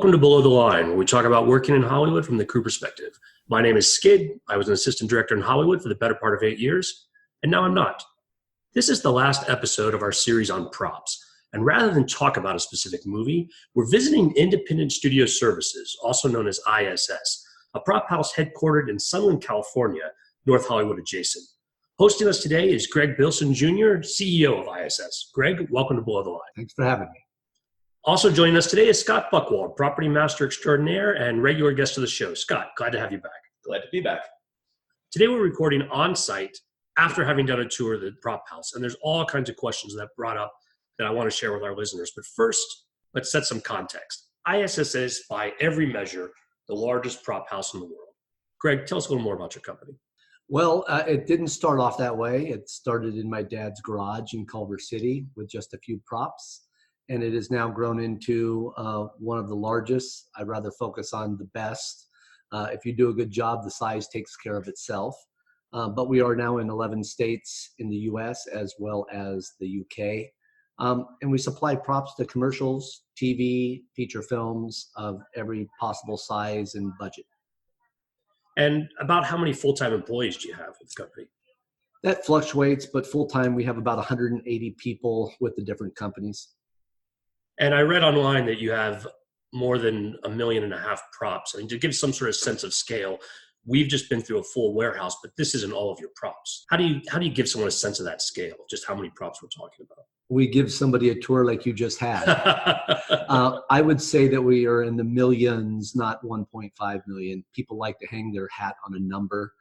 Welcome to Below the Line, where we talk about working in Hollywood from the crew perspective. My name is Skid. I was an assistant director in Hollywood for the better part of 8 years, and now I'm not. This is the last episode of our series on props, and rather than talk about a specific movie, we're visiting Independent Studio Services, also known as ISS, a prop house headquartered in Sunland, California, North Hollywood adjacent. Hosting us today is Gregg Bilson Jr., CEO of ISS. Gregg, welcome to Below the Line. Thanks for having me. Also joining us today is Scott Buckwald, property master extraordinaire and regular guest of the show. Scott, glad to have you back. Glad to be back. Today we're recording on site after having done a tour of the prop house, and there's all kinds of questions that brought up that I want to share with our listeners. But first, let's set some context. ISS is, by every measure, the largest prop house in the world. Gregg, tell us a little more about your company. Well, it didn't start off that way. It started in my dad's garage in Culver City with just a few props. And it has now grown into one of the largest. I'd rather focus on the best. If you do a good job, the size takes care of itself. But we are now in 11 states in the US as well as the UK. And we supply props to commercials, TV, feature films of every possible size and budget. And about how many full-time employees do you have with the company? That fluctuates, but full-time we have about 180 people with the different companies. And I read online that you have more than 1.5 million props. I mean, to give some sort of sense of scale, we've just been through a full warehouse, but this isn't all of your props. How do you give someone a sense of that scale, just how many props we're talking about? We give somebody a tour like you just had. I would say that we are in the millions, not 1.5 million. People like to hang their hat on a number,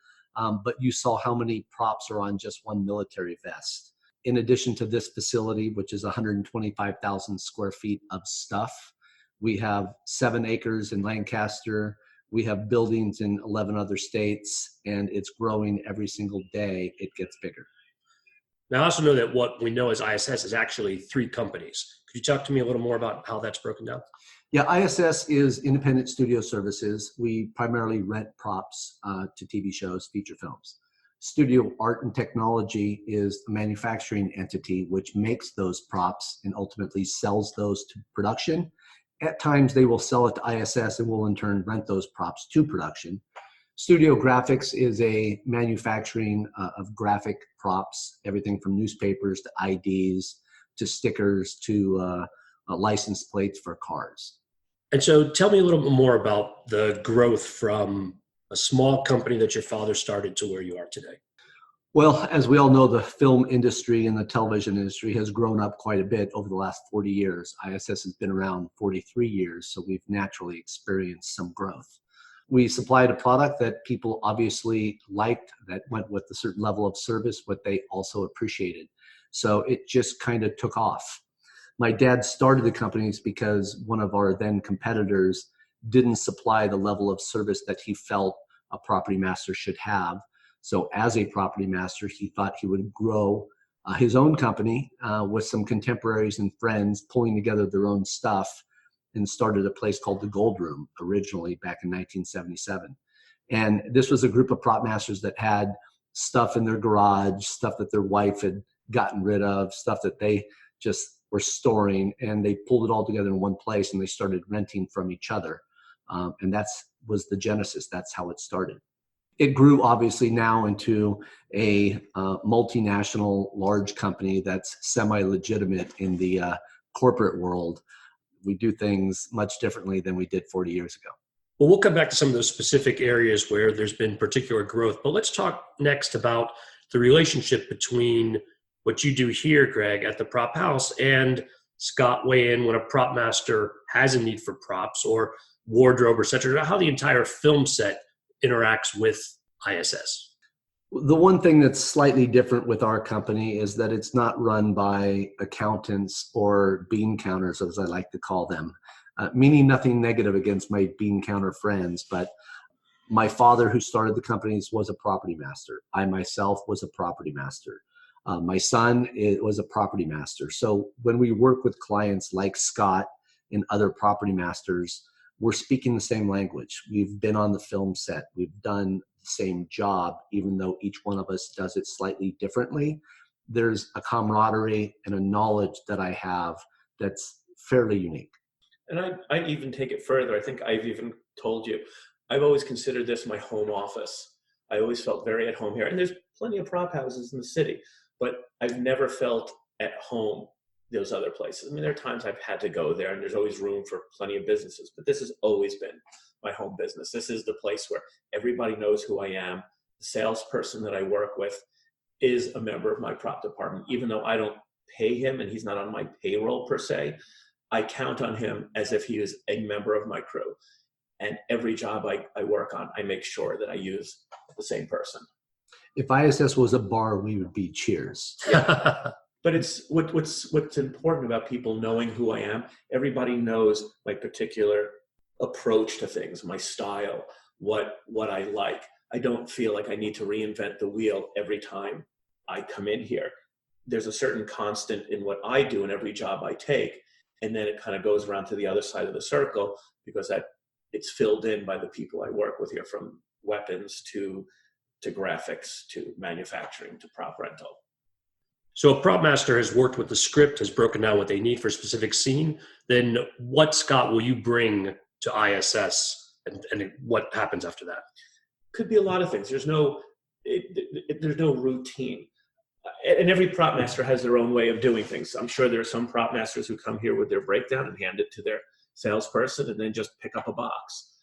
but you saw how many props are on just one military vest. In addition to this facility, which is 125,000 square feet of stuff, we have 7 acres in Lancaster. We have buildings in 11 other states, and it's growing every single day. It gets bigger. Now, I also know that what we know as ISS is actually 3 companies. Could you talk to me a little more about how that's broken down? Yeah, ISS is Independent Studio Services. We primarily rent props to TV shows, feature films. Studio Art and Technology is a manufacturing entity which makes those props and ultimately sells those to production. At times, they will sell it to ISS and will in turn rent those props to production. Studio Graphics is a manufacturing of graphic props, everything from newspapers to IDs to stickers to license plates for cars. And so tell me a little bit more about the growth from a small company that your father started to where you are today. Well, as we all know, the film industry and the television industry has grown up quite a bit over the last 40 years. ISS has been around 43 years, so we've naturally experienced some growth. We supplied a product that people obviously liked, that went with a certain level of service, what they also appreciated. So it just kind of took off. My dad started the companies because one of our then competitors didn't supply the level of service that he felt a property master should have. So as a property master, he thought he would grow his own company with some contemporaries and friends pulling together their own stuff, and started a place called the Gold Room originally back in 1977. And this was a group of prop masters that had stuff in their garage, stuff that their wife had gotten rid of, stuff that they just were storing, and they pulled it all together in one place and they started renting from each other. And that was the genesis. That's how it started. It grew obviously now into a multinational large company that's semi-legitimate in the corporate world. We do things much differently than we did 40 years ago. Well, we'll come back to some of those specific areas where there's been particular growth, but let's talk next about the relationship between what you do here, Gregg, at the prop house, and Scott weigh in when a prop master has a need for props or wardrobe or etc., how the entire film set interacts with ISS. The one thing that's slightly different with our company is that it's not run by accountants or bean counters, as I like to call them, meaning nothing negative against my bean counter friends, but my father, who started the companies, was a property master. I myself was a property master. My son was a property master. So when we work with clients like Scott and other property masters, we're speaking the same language. We've been on the film set. We've done the same job, even though each one of us does it slightly differently. There's a camaraderie and a knowledge that I have that's fairly unique. And I even take it further. I think I've even told you, I've always considered this my home office. I always felt very at home here. And there's plenty of prop houses in the city, but I've never felt at home those other places. I mean, there are times I've had to go there and there's always room for plenty of businesses, but this has always been my home business. This is the place where everybody knows who I am. The salesperson that I work with is a member of my prop department, even though I don't pay him and he's not on my payroll per se. I count on him as if he is a member of my crew. And every job I work on, I make sure that I use the same person. If ISS was a bar, we would be Cheers. Yeah. But it's what's important about people knowing who I am. Everybody knows my particular approach to things, my style, what I like. I don't feel like I need to reinvent the wheel every time I come in here. There's a certain constant in what I do in every job I take, and then it kind of goes around to the other side of the circle because it's filled in by the people I work with here, from weapons to graphics to manufacturing to prop rental. So a prop master has worked with the script, has broken down what they need for a specific scene. Then what, Scott, will you bring to ISS and what happens after that? Could be a lot of things. There's no routine. And every prop master has their own way of doing things. I'm sure there are some prop masters who come here with their breakdown and hand it to their salesperson and then just pick up a box.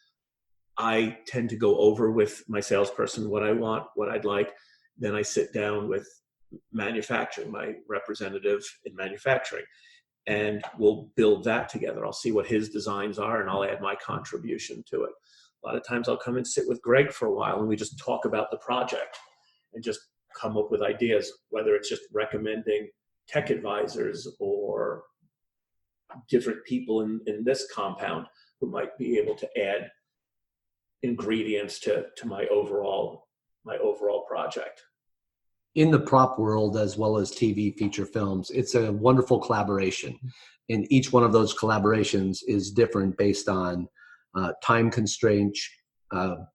I tend to go over with my salesperson what I want, what I'd like. Then I sit down with manufacturing, my representative in manufacturing, and we'll build that together. I'll see what his designs are and I'll add my contribution to it. A lot of times I'll come and sit with Gregg for a while and we just talk about the project and just come up with ideas, whether it's just recommending tech advisors or different people in this compound who might be able to add ingredients to my overall project. In the prop world, as well as TV feature films, it's a wonderful collaboration. And each one of those collaborations is different based on time constraints,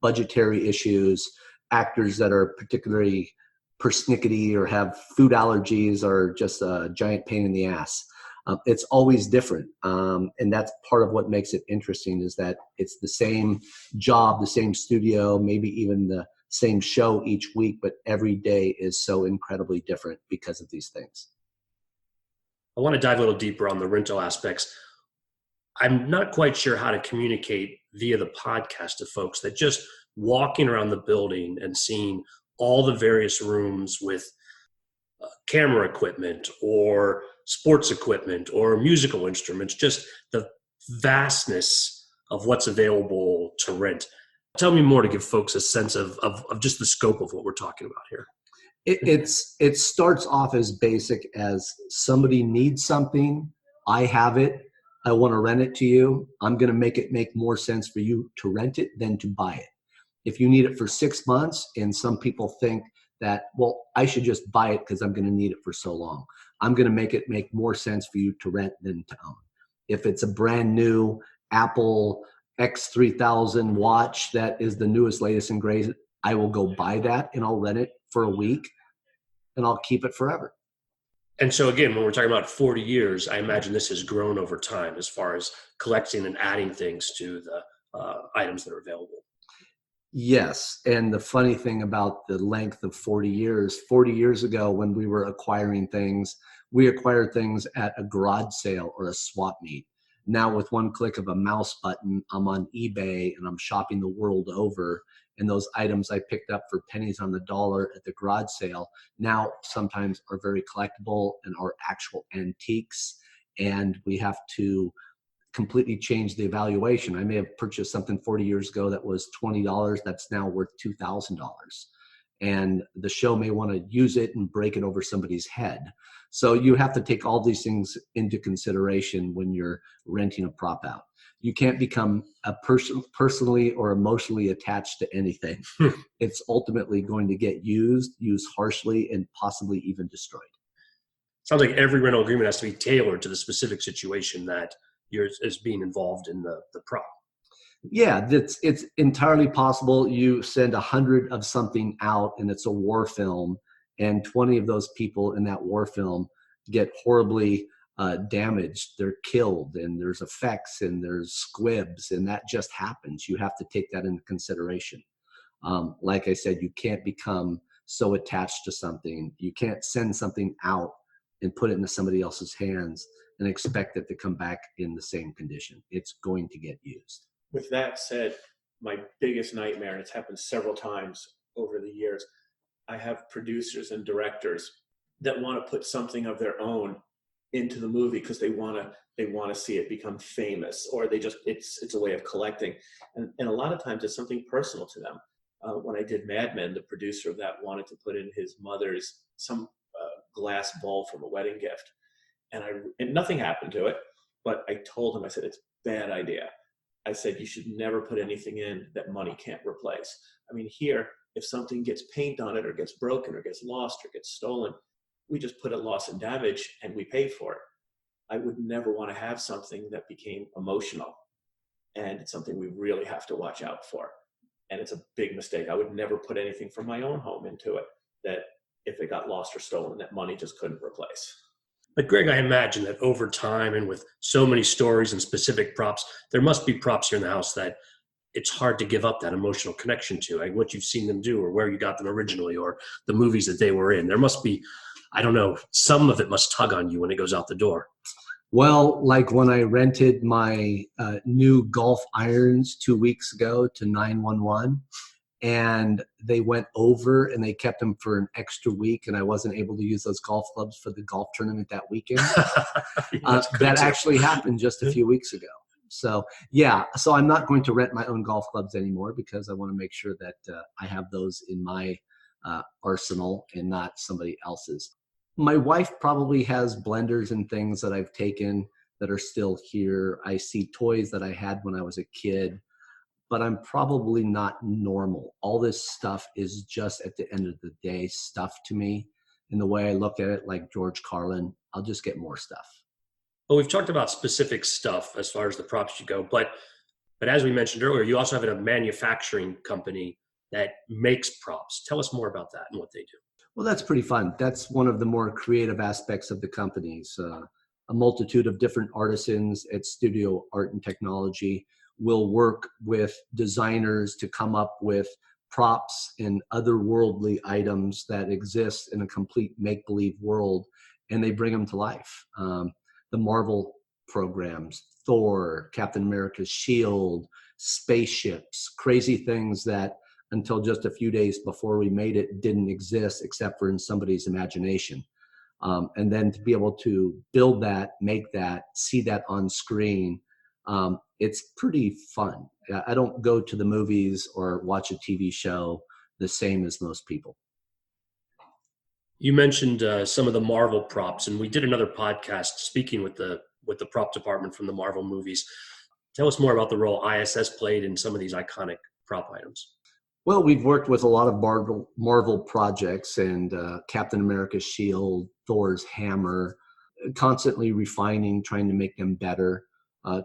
budgetary issues, actors that are particularly persnickety or have food allergies or just a giant pain in the ass. It's always different. And that's part of what makes it interesting, is that it's the same job, the same studio, maybe even the same show each week, but every day is so incredibly different because of these things. I want to dive a little deeper on the rental aspects. I'm not quite sure how to communicate via the podcast to folks that just walking around the building and seeing all the various rooms with camera equipment or sports equipment or musical instruments, just the vastness of what's available to rent. Tell me more to give folks a sense of just the scope of what we're talking about here. It starts off as basic as somebody needs something. I have it. I want to rent it to you. I'm going to make it make more sense for you to rent it than to buy it. If you need it for 6 months, and some people think that, well, I should just buy it because I'm going to need it for so long. I'm going to make it make more sense for you to rent than to own. If it's a brand new Apple X3000 watch that is the newest, latest and greatest, I will go buy that and I'll rent it for a week and I'll keep it forever. And so again, when we're talking about 40 years, I imagine this has grown over time as far as collecting and adding things to the items that are available. Yes. And the funny thing about the length of 40 years ago when we were acquiring things, we acquired things at a garage sale or a swap meet. Now with one click of a mouse button, I'm on eBay and I'm shopping the world over. And those items I picked up for pennies on the dollar at the garage sale now sometimes are very collectible and are actual antiques. And we have to completely change the evaluation. I may have purchased something 40 years ago that was $20. That's now worth $2,000. And the show may want to use it and break it over somebody's head. So you have to take all these things into consideration when you're renting a prop out. You can't become a personally or emotionally attached to anything. It's ultimately going to get used harshly, and possibly even destroyed. Sounds like every rental agreement has to be tailored to the specific situation that is being involved in the prop. Yeah, it's entirely possible you send 100 of something out and it's a war film, and 20 of those people in that war film get horribly damaged, they're killed, and there's effects and there's squibs, and that just happens. You have to take that into consideration. Like I said, you can't become so attached to something. You can't send something out and put it into somebody else's hands and expect it to come back in the same condition. It's going to get used. With that said, my biggest nightmare, and it's happened several times over the years, I have producers and directors that want to put something of their own into the movie because they want to see it become famous, or it's a way of collecting, and a lot of times it's something personal to them. When I did Mad Men, the producer of that wanted to put in his mother's some glass bowl from a wedding gift, and nothing happened to it. But I told him, I said, it's a bad idea. I said, you should never put anything in that money can't replace. I mean, here, if something gets paint on it or gets broken or gets lost or gets stolen, we just put a loss and damage and we pay for it. I would never want to have something that became emotional, and it's something we really have to watch out for. And it's a big mistake. I would never put anything from my own home into it that if it got lost or stolen, that money just couldn't replace. But Greg, I imagine that over time and with so many stories and specific props, there must be props here in the house that it's hard to give up that emotional connection to, like what you've seen them do or where you got them originally or the movies that they were in. There must be, I don't know, some of it must tug on you when it goes out the door. Well, like when I rented my new golf irons 2 weeks ago to 911, and they went over and they kept them for an extra week, and I wasn't able to use those golf clubs for the golf tournament that weekend. That actually happened just a few weeks ago. So yeah, so I'm not going to rent my own golf clubs anymore because I want to make sure that I have those in my arsenal and not somebody else's. My wife probably has blenders and things that I've taken that are still here. I see toys that I had when I was a kid, but I'm probably not normal. All this stuff is just, at the end of the day, stuff to me. In the way I look at it, like George Carlin, I'll just get more stuff. Well, we've talked about specific stuff as far as the props you go, but as we mentioned earlier, you also have a manufacturing company that makes props. Tell us more about that and what they do. Well, that's pretty fun. That's one of the more creative aspects of the companies. A multitude of different artisans at Studio Art and Technology will work with designers to come up with props and otherworldly items that exist in a complete make-believe world, and they bring them to life. The Marvel programs, Thor, Captain America's shield, spaceships, crazy things that until just a few days before we made it didn't exist except for in somebody's imagination. And then to be able to build that, make that, see that on screen, it's pretty fun. I don't go to the movies or watch a TV show the same as most people. You mentioned some of the Marvel props, and we did another podcast speaking with the prop department from the Marvel movies. Tell us more about the role ISS played in some of these iconic prop items. Well, we've worked with a lot of Marvel projects, and Captain America's shield, Thor's hammer, constantly refining, trying to make them better,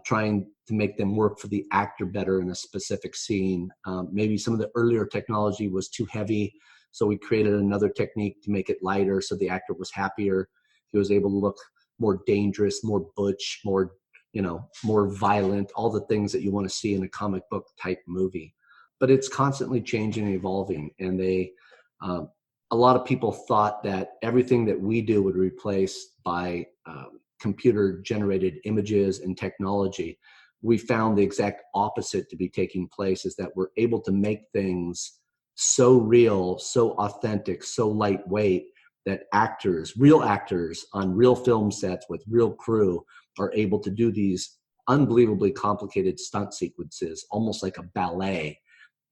trying to make them work for the actor better in a specific scene. Maybe some of the earlier technology was too heavy, so we created another technique to make it lighter so the actor was happier. He was able to look more dangerous, more butch, more violent, all the things that you want to see in a comic book type movie. But it's constantly changing and evolving. And a lot of people thought that everything that we do would be replaced by computer generated images and technology. We found the exact opposite to be taking place, is that we're able to make things so real, so authentic, so lightweight that real actors on real film sets with real crew are able to do these unbelievably complicated stunt sequences, almost like a ballet.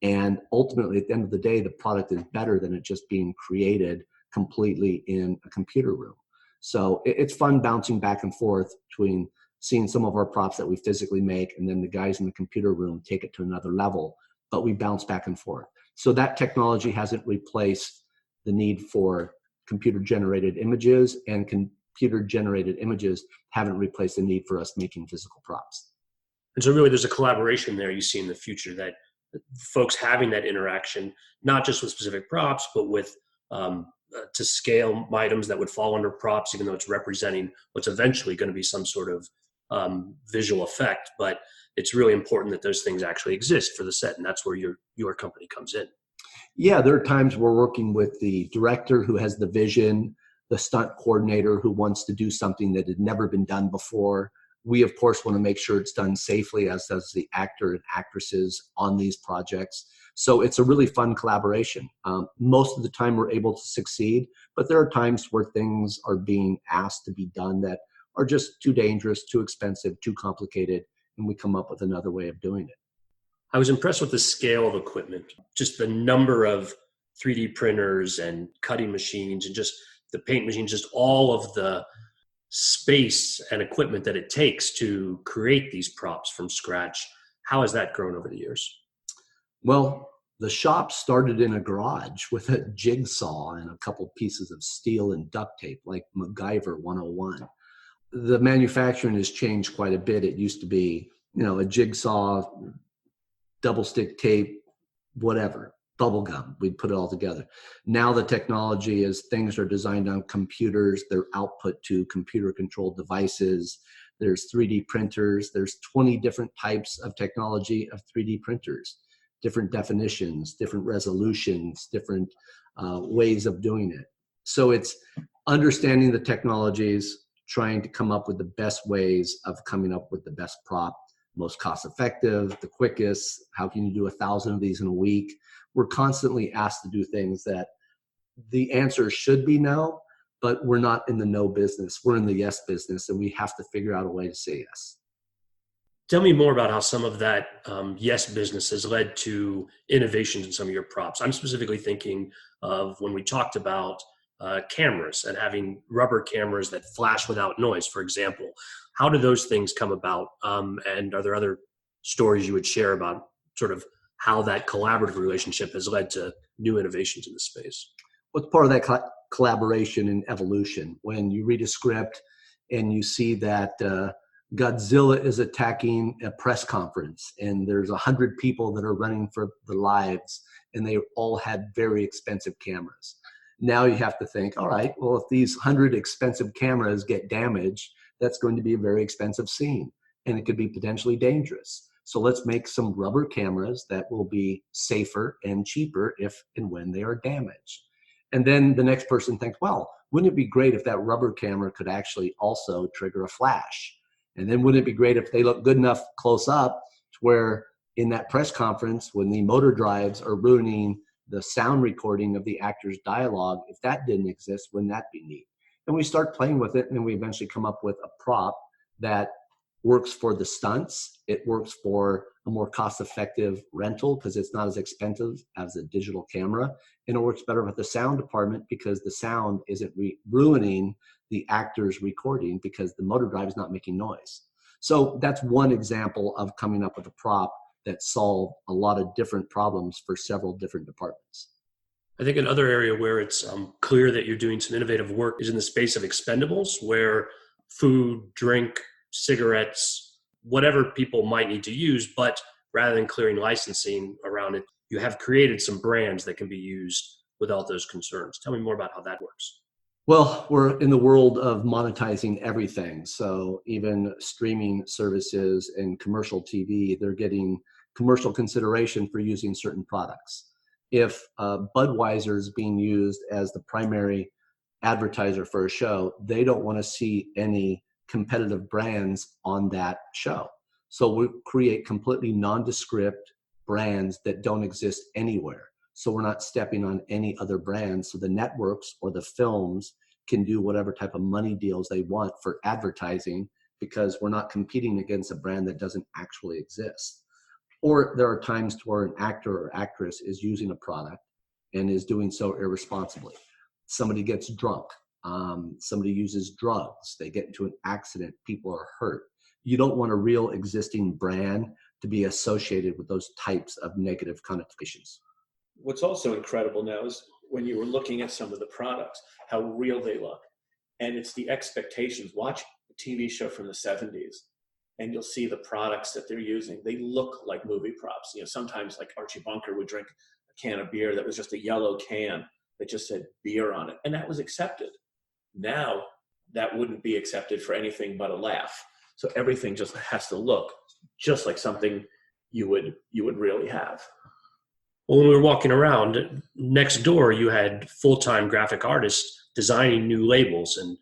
And ultimately, at the end of the day, the product is better than it just being created completely in a computer room. So it's fun bouncing back and forth between seeing some of our props that we physically make and then the guys in the computer room take it to another level, but we bounce back and forth. So that technology hasn't replaced the need for computer-generated images, and computer-generated images haven't replaced the need for us making physical props. And so really there's a collaboration there you see in the future, that folks having that interaction, not just with specific props, but with to scale items that would fall under props, even though it's representing what's eventually going to be some sort of visual effect. But it's really important that those things actually exist for the set, and that's where your company comes in. Yeah, there are times we're working with the director who has the vision, the stunt coordinator who wants to do something that had never been done before. We, of course, want to make sure it's done safely, as does the actor and actresses on these projects. So it's a really fun collaboration. Most of the time we're able to succeed, but there are times where things are being asked to be done that are just too dangerous, too expensive, too complicated, and we come up with another way of doing it. I was impressed with the scale of equipment, just the number of 3D printers and cutting machines and just the paint machines, just all of the space and equipment that it takes to create these props from scratch. How has that grown over the years? Well, the shop started in a garage with a jigsaw and a couple pieces of steel and duct tape, like MacGyver 101. The manufacturing has changed quite a bit. It used to be, a jigsaw, double stick tape, whatever, bubble gum. We'd put it all together. Now the technology is things are designed on computers. They're output to computer controlled devices. There's 3D printers. There's 20 different types of technology of 3D printers, different definitions, different resolutions, different ways of doing it. So it's understanding the technologies, trying to come up with the best ways of coming up with the best prop, most cost effective, the quickest. How can you do 1,000 of these in a week? We're constantly asked to do things that the answer should be no, but we're not in the no business. We're in the yes business, and we have to figure out a way to say yes. Tell me more about how some of that yes business has led to innovations in some of your props. I'm specifically thinking of when we talked about cameras and having rubber cameras that flash without noise, for example. How do those things come about? And are there other stories you would share about sort of how that collaborative relationship has led to new innovations in the space? What's part of that collaboration and evolution? When you read a script and you see that Godzilla is attacking a press conference and there's 100 people that are running for their lives and they all had very expensive cameras. Now you have to think, all right, well, if these 100 expensive cameras get damaged, that's going to be a very expensive scene and it could be potentially dangerous. So let's make some rubber cameras that will be safer and cheaper if and when they are damaged. And then the next person thinks, well, wouldn't it be great if that rubber camera could actually also trigger a flash? And then wouldn't it be great if they look good enough close up to where in that press conference, when the motor drives are ruining the sound recording of the actor's dialogue, if that didn't exist, wouldn't that be neat? And we start playing with it, and then we eventually come up with a prop that works for the stunts. It works for a more cost-effective rental because it's not as expensive as a digital camera. And it works better with the sound department because the sound isn't ruining the actor's recording because the motor drive is not making noise. So that's one example of coming up with a prop that solved a lot of different problems for several different departments. I think another area where it's clear that you're doing some innovative work is in the space of expendables, where food, drink, cigarettes, whatever people might need to use, but rather than clearing licensing around it, you have created some brands that can be used without those concerns. Tell me more about how that works. Well, we're in the world of monetizing everything. So even streaming services and commercial TV, they're getting commercial consideration for using certain products. If Budweiser is being used as the primary advertiser for a show, they don't want to see any competitive brands on that show. So we create completely nondescript brands that don't exist anywhere. So we're not stepping on any other brands. So the networks or the films can do whatever type of money deals they want for advertising because we're not competing against a brand that doesn't actually exist. Or there are times where an actor or actress is using a product and is doing so irresponsibly. Somebody gets drunk. Somebody uses drugs. They get into an accident. People are hurt. You don't want a real existing brand to be associated with those types of negative connotations. What's also incredible now is when you were looking at some of the products, how real they look. And it's the expectations. Watch a TV show from the 70s and you'll see the products that they're using. They look like movie props. Sometimes like Archie Bunker would drink a can of beer that was just a yellow can that just said beer on it, and that was accepted. Now that wouldn't be accepted for anything but a laugh. So everything just has to look just like something you would really have. Well, when we were walking around next door, you had full-time graphic artists designing new labels, and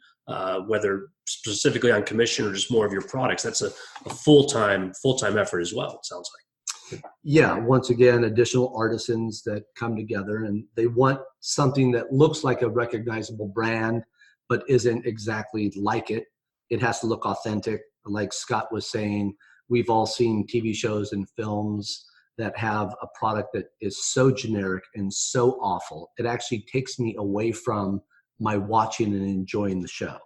whether specifically on commission or just more of your products, that's a full-time effort as well, it sounds like. Yeah, once again, additional artisans that come together, and they want something that looks like a recognizable brand, but isn't exactly like it. It has to look authentic. Like Scott was saying, we've all seen TV shows and films that have a product that is so generic and so awful, it actually takes me away from my watching and enjoying the show.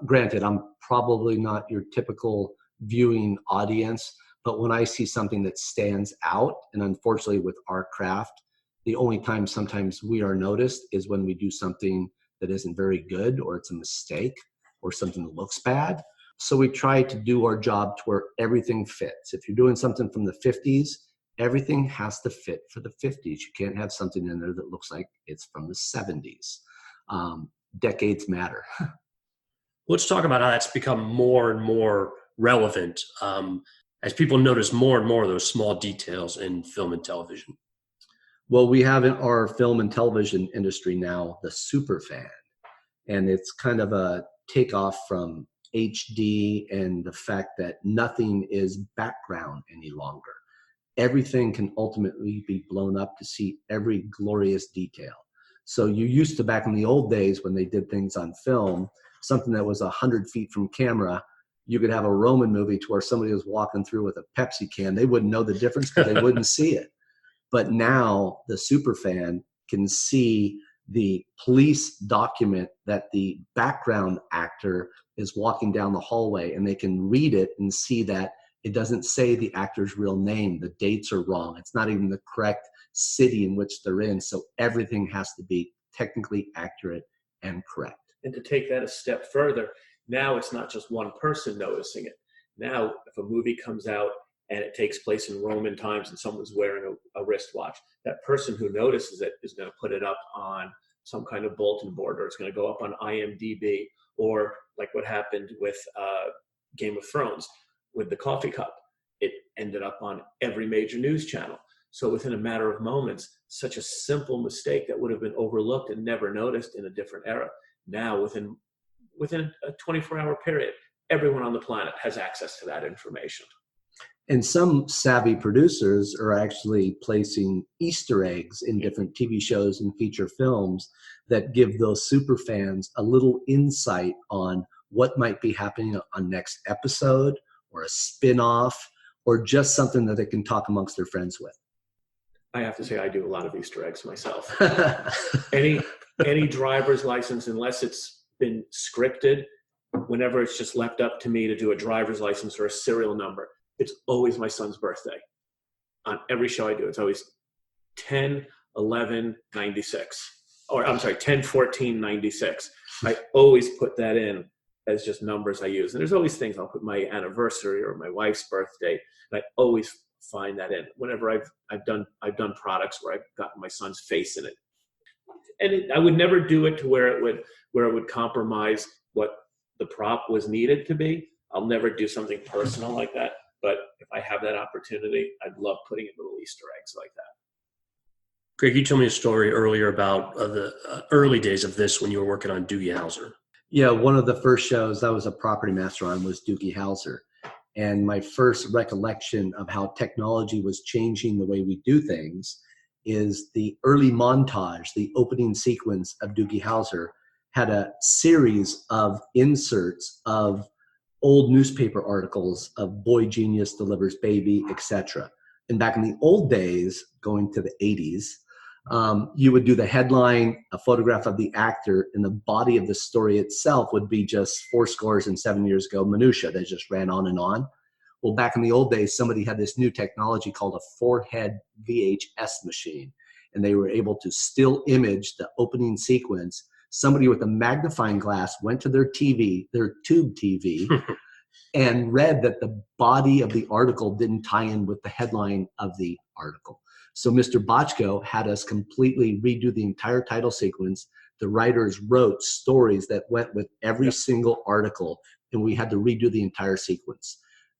Granted, I'm probably not your typical viewing audience, but when I see something that stands out, and unfortunately with our craft, the only time sometimes we are noticed is when we do something that isn't very good, or it's a mistake, or something that looks bad. So we try to do our job to where everything fits. If you're doing something from the 50s, everything has to fit for the 50s. You can't have something in there that looks like it's from the 70s. Decades matter. Let's talk about how that's become more and more relevant as people notice more and more of those small details in film and television. Well, we have in our film and television industry now the super fan, and it's kind of a takeoff from HD and the fact that nothing is background any longer. Everything can ultimately be blown up to see every glorious detail. So you used to, back in the old days when they did things on film, something that was 100 feet from camera, you could have a Roman movie to where somebody was walking through with a Pepsi can. They wouldn't know the difference because they wouldn't see it. But now the super fan can see the police document that the background actor is walking down the hallway, and they can read it and see that it doesn't say the actor's real name. The dates are wrong. It's not even the correct city in which they're in. So everything has to be technically accurate and correct. And to take that a step further, now it's not just one person noticing it. Now, if a movie comes out and it takes place in Roman times and someone's wearing a wristwatch, that person who notices it is going to put it up on some kind of bulletin board, or it's going to go up on IMDb, or like what happened with Game of Thrones with the coffee cup. It ended up on every major news channel. So within a matter of moments, such a simple mistake that would have been overlooked and never noticed in a different era, now within a 24-hour period, everyone on the planet has access to that information. And some savvy producers are actually placing Easter eggs in different TV shows and feature films that give those super fans a little insight on what might be happening on next episode, or a spin-off, or just something that they can talk amongst their friends with. I have to say, I do a lot of Easter eggs myself. Any driver's license, unless it's been scripted, whenever it's just left up to me to do a driver's license or a serial number, it's always my son's birthday. On every show I do, it's always 10/11/96. Or I'm sorry, 10/14/96. I always put that in as just numbers I use. And there's always things, I'll put my anniversary or my wife's birthday, and I always find that in. Whenever I've done products where I've gotten my son's face in it. And I would never do it to where it would compromise what the prop was needed to be. I'll never do something personal like that. But if I have that opportunity, I'd love putting in little Easter eggs like that. Greg, you told me a story earlier about the early days of this when you were working on Doogie Howser. Yeah, one of the first shows I was a property master on was Doogie Howser. And my first recollection of how technology was changing the way we do things is the early montage, the opening sequence of Doogie Howser had a series of inserts of old newspaper articles of Boy Genius Delivers Baby, etc. And back in the old days, going to the 80s, you would do the headline, a photograph of the actor, and the body of the story itself would be just 7 years ago, minutia that just ran on and on. Well, back in the old days, somebody had this new technology called a four-head VHS machine, and they were able to still image the opening sequence. Somebody with a magnifying glass went to their TV, their tube TV, and read that the body of the article didn't tie in with the headline of the article. So Mr. Bochco had us completely redo the entire title sequence. The writers wrote stories that went with every single article, and we had to redo the entire sequence.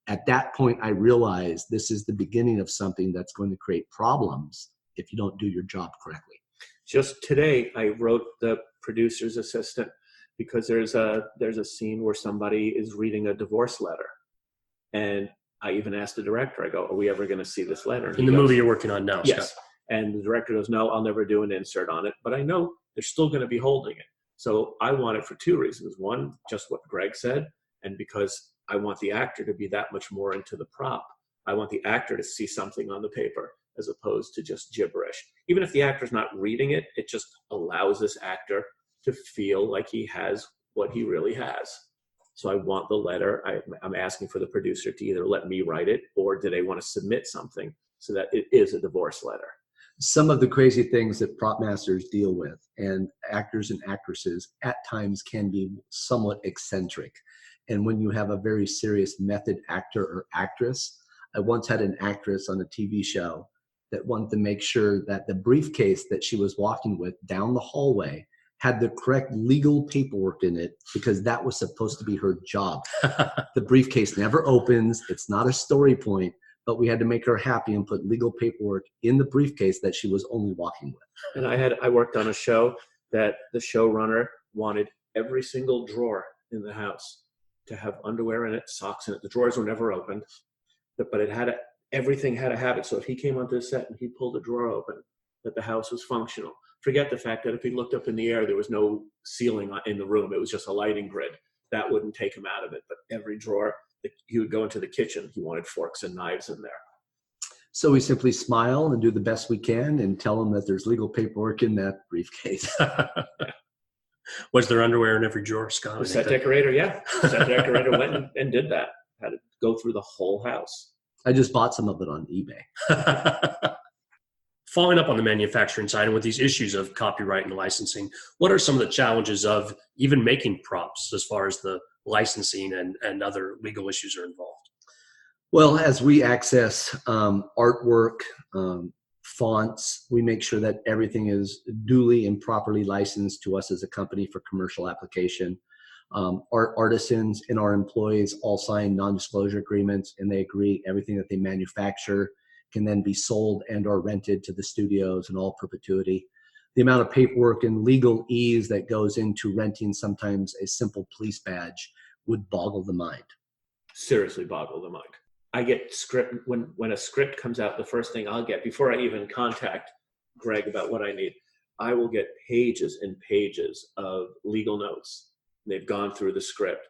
At that point, I realized this is the beginning of something that's going to create problems if you don't do your job correctly. Just today, I wrote the producer's assistant because there's a scene where somebody is reading a divorce letter. And I even asked the director, I go, are we ever going to see this letter? In the movie you're working on now, yes. Scott. And the director goes, no, I'll never do an insert on it. But I know they're still going to be holding it. So I want it for two reasons. One, just what Gregg said, and because I want the actor to be that much more into the prop. I want the actor to see something on the paper as opposed to just gibberish. Even if the actor's not reading it, it just allows this actor to feel like he has what he really has. So I want the letter. I'm asking for the producer to either let me write it, or do they want to submit something so that it is a divorce letter? Some of the crazy things that prop masters deal with, and actors and actresses at times can be somewhat eccentric. And when you have a very serious method actor or actress, I once had an actress on a TV show that wanted to make sure that the briefcase that she was walking with down the hallway had the correct legal paperwork in it, because that was supposed to be her job. The briefcase never opens. It's not a story point, but we had to make her happy and put legal paperwork in the briefcase that she was only walking with. And I worked on a show that the showrunner wanted every single drawer in the house to have underwear in it, socks in it. The drawers were never opened, but everything had to have it. So if he came onto the set and he pulled a drawer open, that the house was functional. Forget the fact that if he looked up in the air, there was no ceiling in the room. It was just a lighting grid. That wouldn't take him out of it. But every drawer, he would go into the kitchen. He wanted forks and knives in there. So we simply smile and do the best we can and tell them that there's legal paperwork in that briefcase. Was there underwear in every drawer, Scott? The set decorator, yeah. The set decorator went and did that. Had to go through the whole house. I just bought some of it on eBay. Following up on the manufacturing side, and with these issues of copyright and licensing, what are some of the challenges of even making props as far as the licensing and other legal issues are involved? Well, as we access artwork, fonts, we make sure that everything is duly and properly licensed to us as a company for commercial application. Our artisans and our employees all sign non-disclosure agreements, and they agree everything that they manufacture can then be sold and or rented to the studios in all perpetuity. The amount of paperwork and legal ease that goes into renting sometimes a simple police badge would boggle the mind. Seriously boggle the mind. I get script, when a script comes out, the first thing I'll get, before I even contact Gregg about what I need, I will get pages and pages of legal notes. They've gone through the script.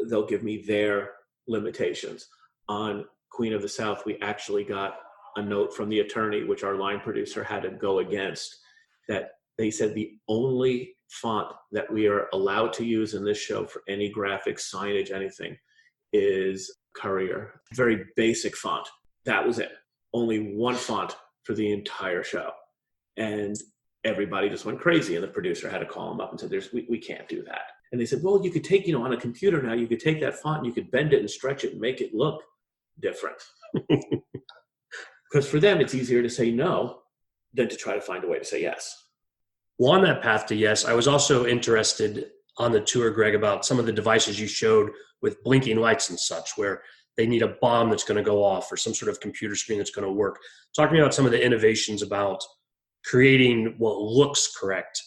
They'll give me their limitations. On Queen of the South, we actually got a note from the attorney, which our line producer had to go against, that they said the only font that we are allowed to use in this show for any graphics, signage, anything is Courier. Very basic font. That was it. Only one font for the entire show. And everybody just went crazy. And the producer had to call them up and said, we can't do that. And they said, well, you could take, on a computer now, you could take that font and you could bend it and stretch it and make it look different. Because for them, it's easier to say no than to try to find a way to say yes. Well, on that path to yes, I was also interested on the tour, Gregg, about some of the devices you showed with blinking lights and such, where they need a bomb that's going to go off or some sort of computer screen that's going to work. Talk to me about some of the innovations about creating what looks correct,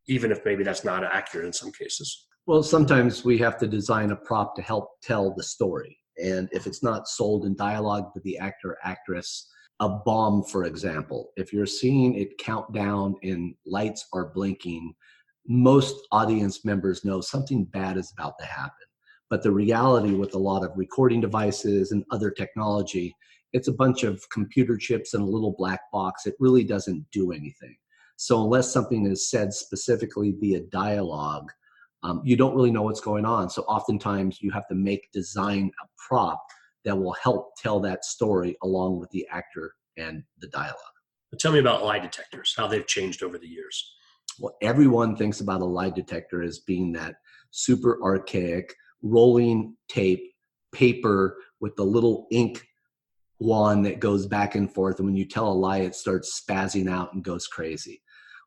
even if maybe that's not accurate in some cases. Well, sometimes we have to design a prop to help tell the story. And if it's not sold in dialogue with the actor or actress, a bomb, for example, if you're seeing it count down and lights are blinking, most audience members know something bad is about to happen. But the reality with a lot of recording devices and other technology, it's a bunch of computer chips and a little black box. It really doesn't do anything. So unless something is said specifically via dialogue, you don't really know what's going on. So oftentimes you have to design a prop that will help tell that story along with the actor and the dialogue. But tell me about lie detectors, how they've changed over the years. Well, everyone thinks about a lie detector as being that super archaic rolling tape paper with the little ink wand that goes back and forth. And when you tell a lie, it starts spazzing out and goes crazy.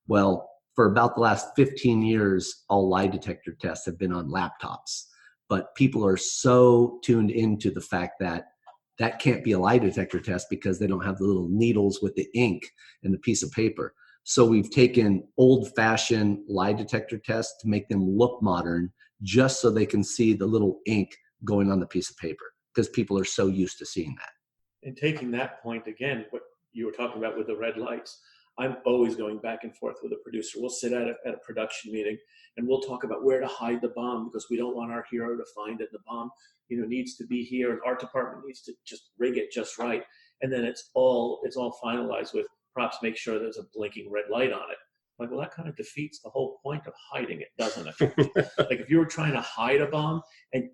Well, for about the last 15 years, all lie detector tests have been on laptops. But people are so tuned into the fact that that can't be a lie detector test because they don't have the little needles with the ink and the piece of paper. So we've taken old-fashioned lie detector tests to make them look modern, just so they can see the little ink going on the piece of paper, because people are so used to seeing that. And taking that point again, what you were talking about with the red lights, I'm always going back and forth with a producer. We'll sit at a production meeting and we'll talk about where to hide the bomb, because we don't want our hero to find it. The bomb, needs to be here, and art department needs to just rig it just right. And then it's all finalized with props. Make sure there's a blinking red light on it. Like, well, that kind of defeats the whole point of hiding it, doesn't it? Like, if you were trying to hide a bomb, and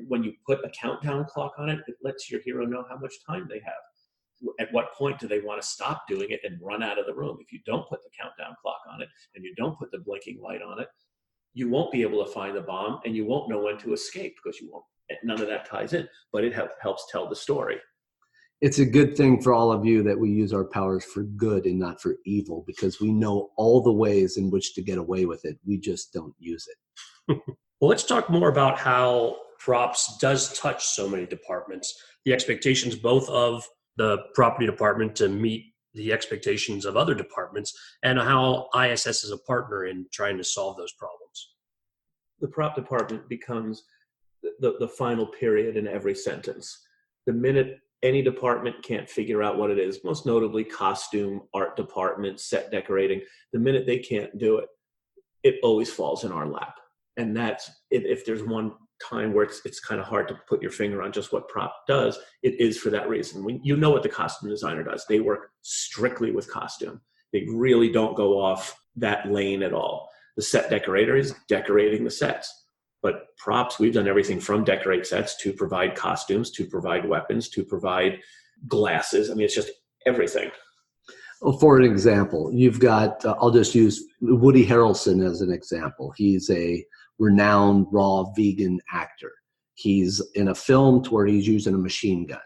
when you put a countdown clock on it, it lets your hero know how much time they have. At what point do they want to stop doing it and run out of the room? If you don't put the countdown clock on it and you don't put the blinking light on it, you won't be able to find the bomb, and you won't know when to escape, because you won't. None of that ties in, but it helps tell the story. It's a good thing for all of you that we use our powers for good and not for evil, because we know all the ways in which to get away with it. We just don't use it. Well, let's talk more about how props does touch so many departments, the expectations both of the property department to meet the expectations of other departments, and how ISS is a partner in trying to solve those problems. The prop department becomes the final period in every sentence. The minute any department can't figure out what it is, most notably costume, art department, set decorating, the minute they can't do it, it always falls in our lap. And that's, if there's one time where it's kind of hard to put your finger on just what prop does, it is for that reason. When you know what the costume designer does, they work strictly with costume. They really don't go off that lane at all. The set decorator is decorating the sets. But props, we've done everything from decorate sets to provide costumes, to provide weapons, to provide glasses. I mean, it's just everything. Well, for an example, you've got, I'll just use Woody Harrelson as an example. He's a renowned raw vegan actor. He's in a film to where he's using a machine gun.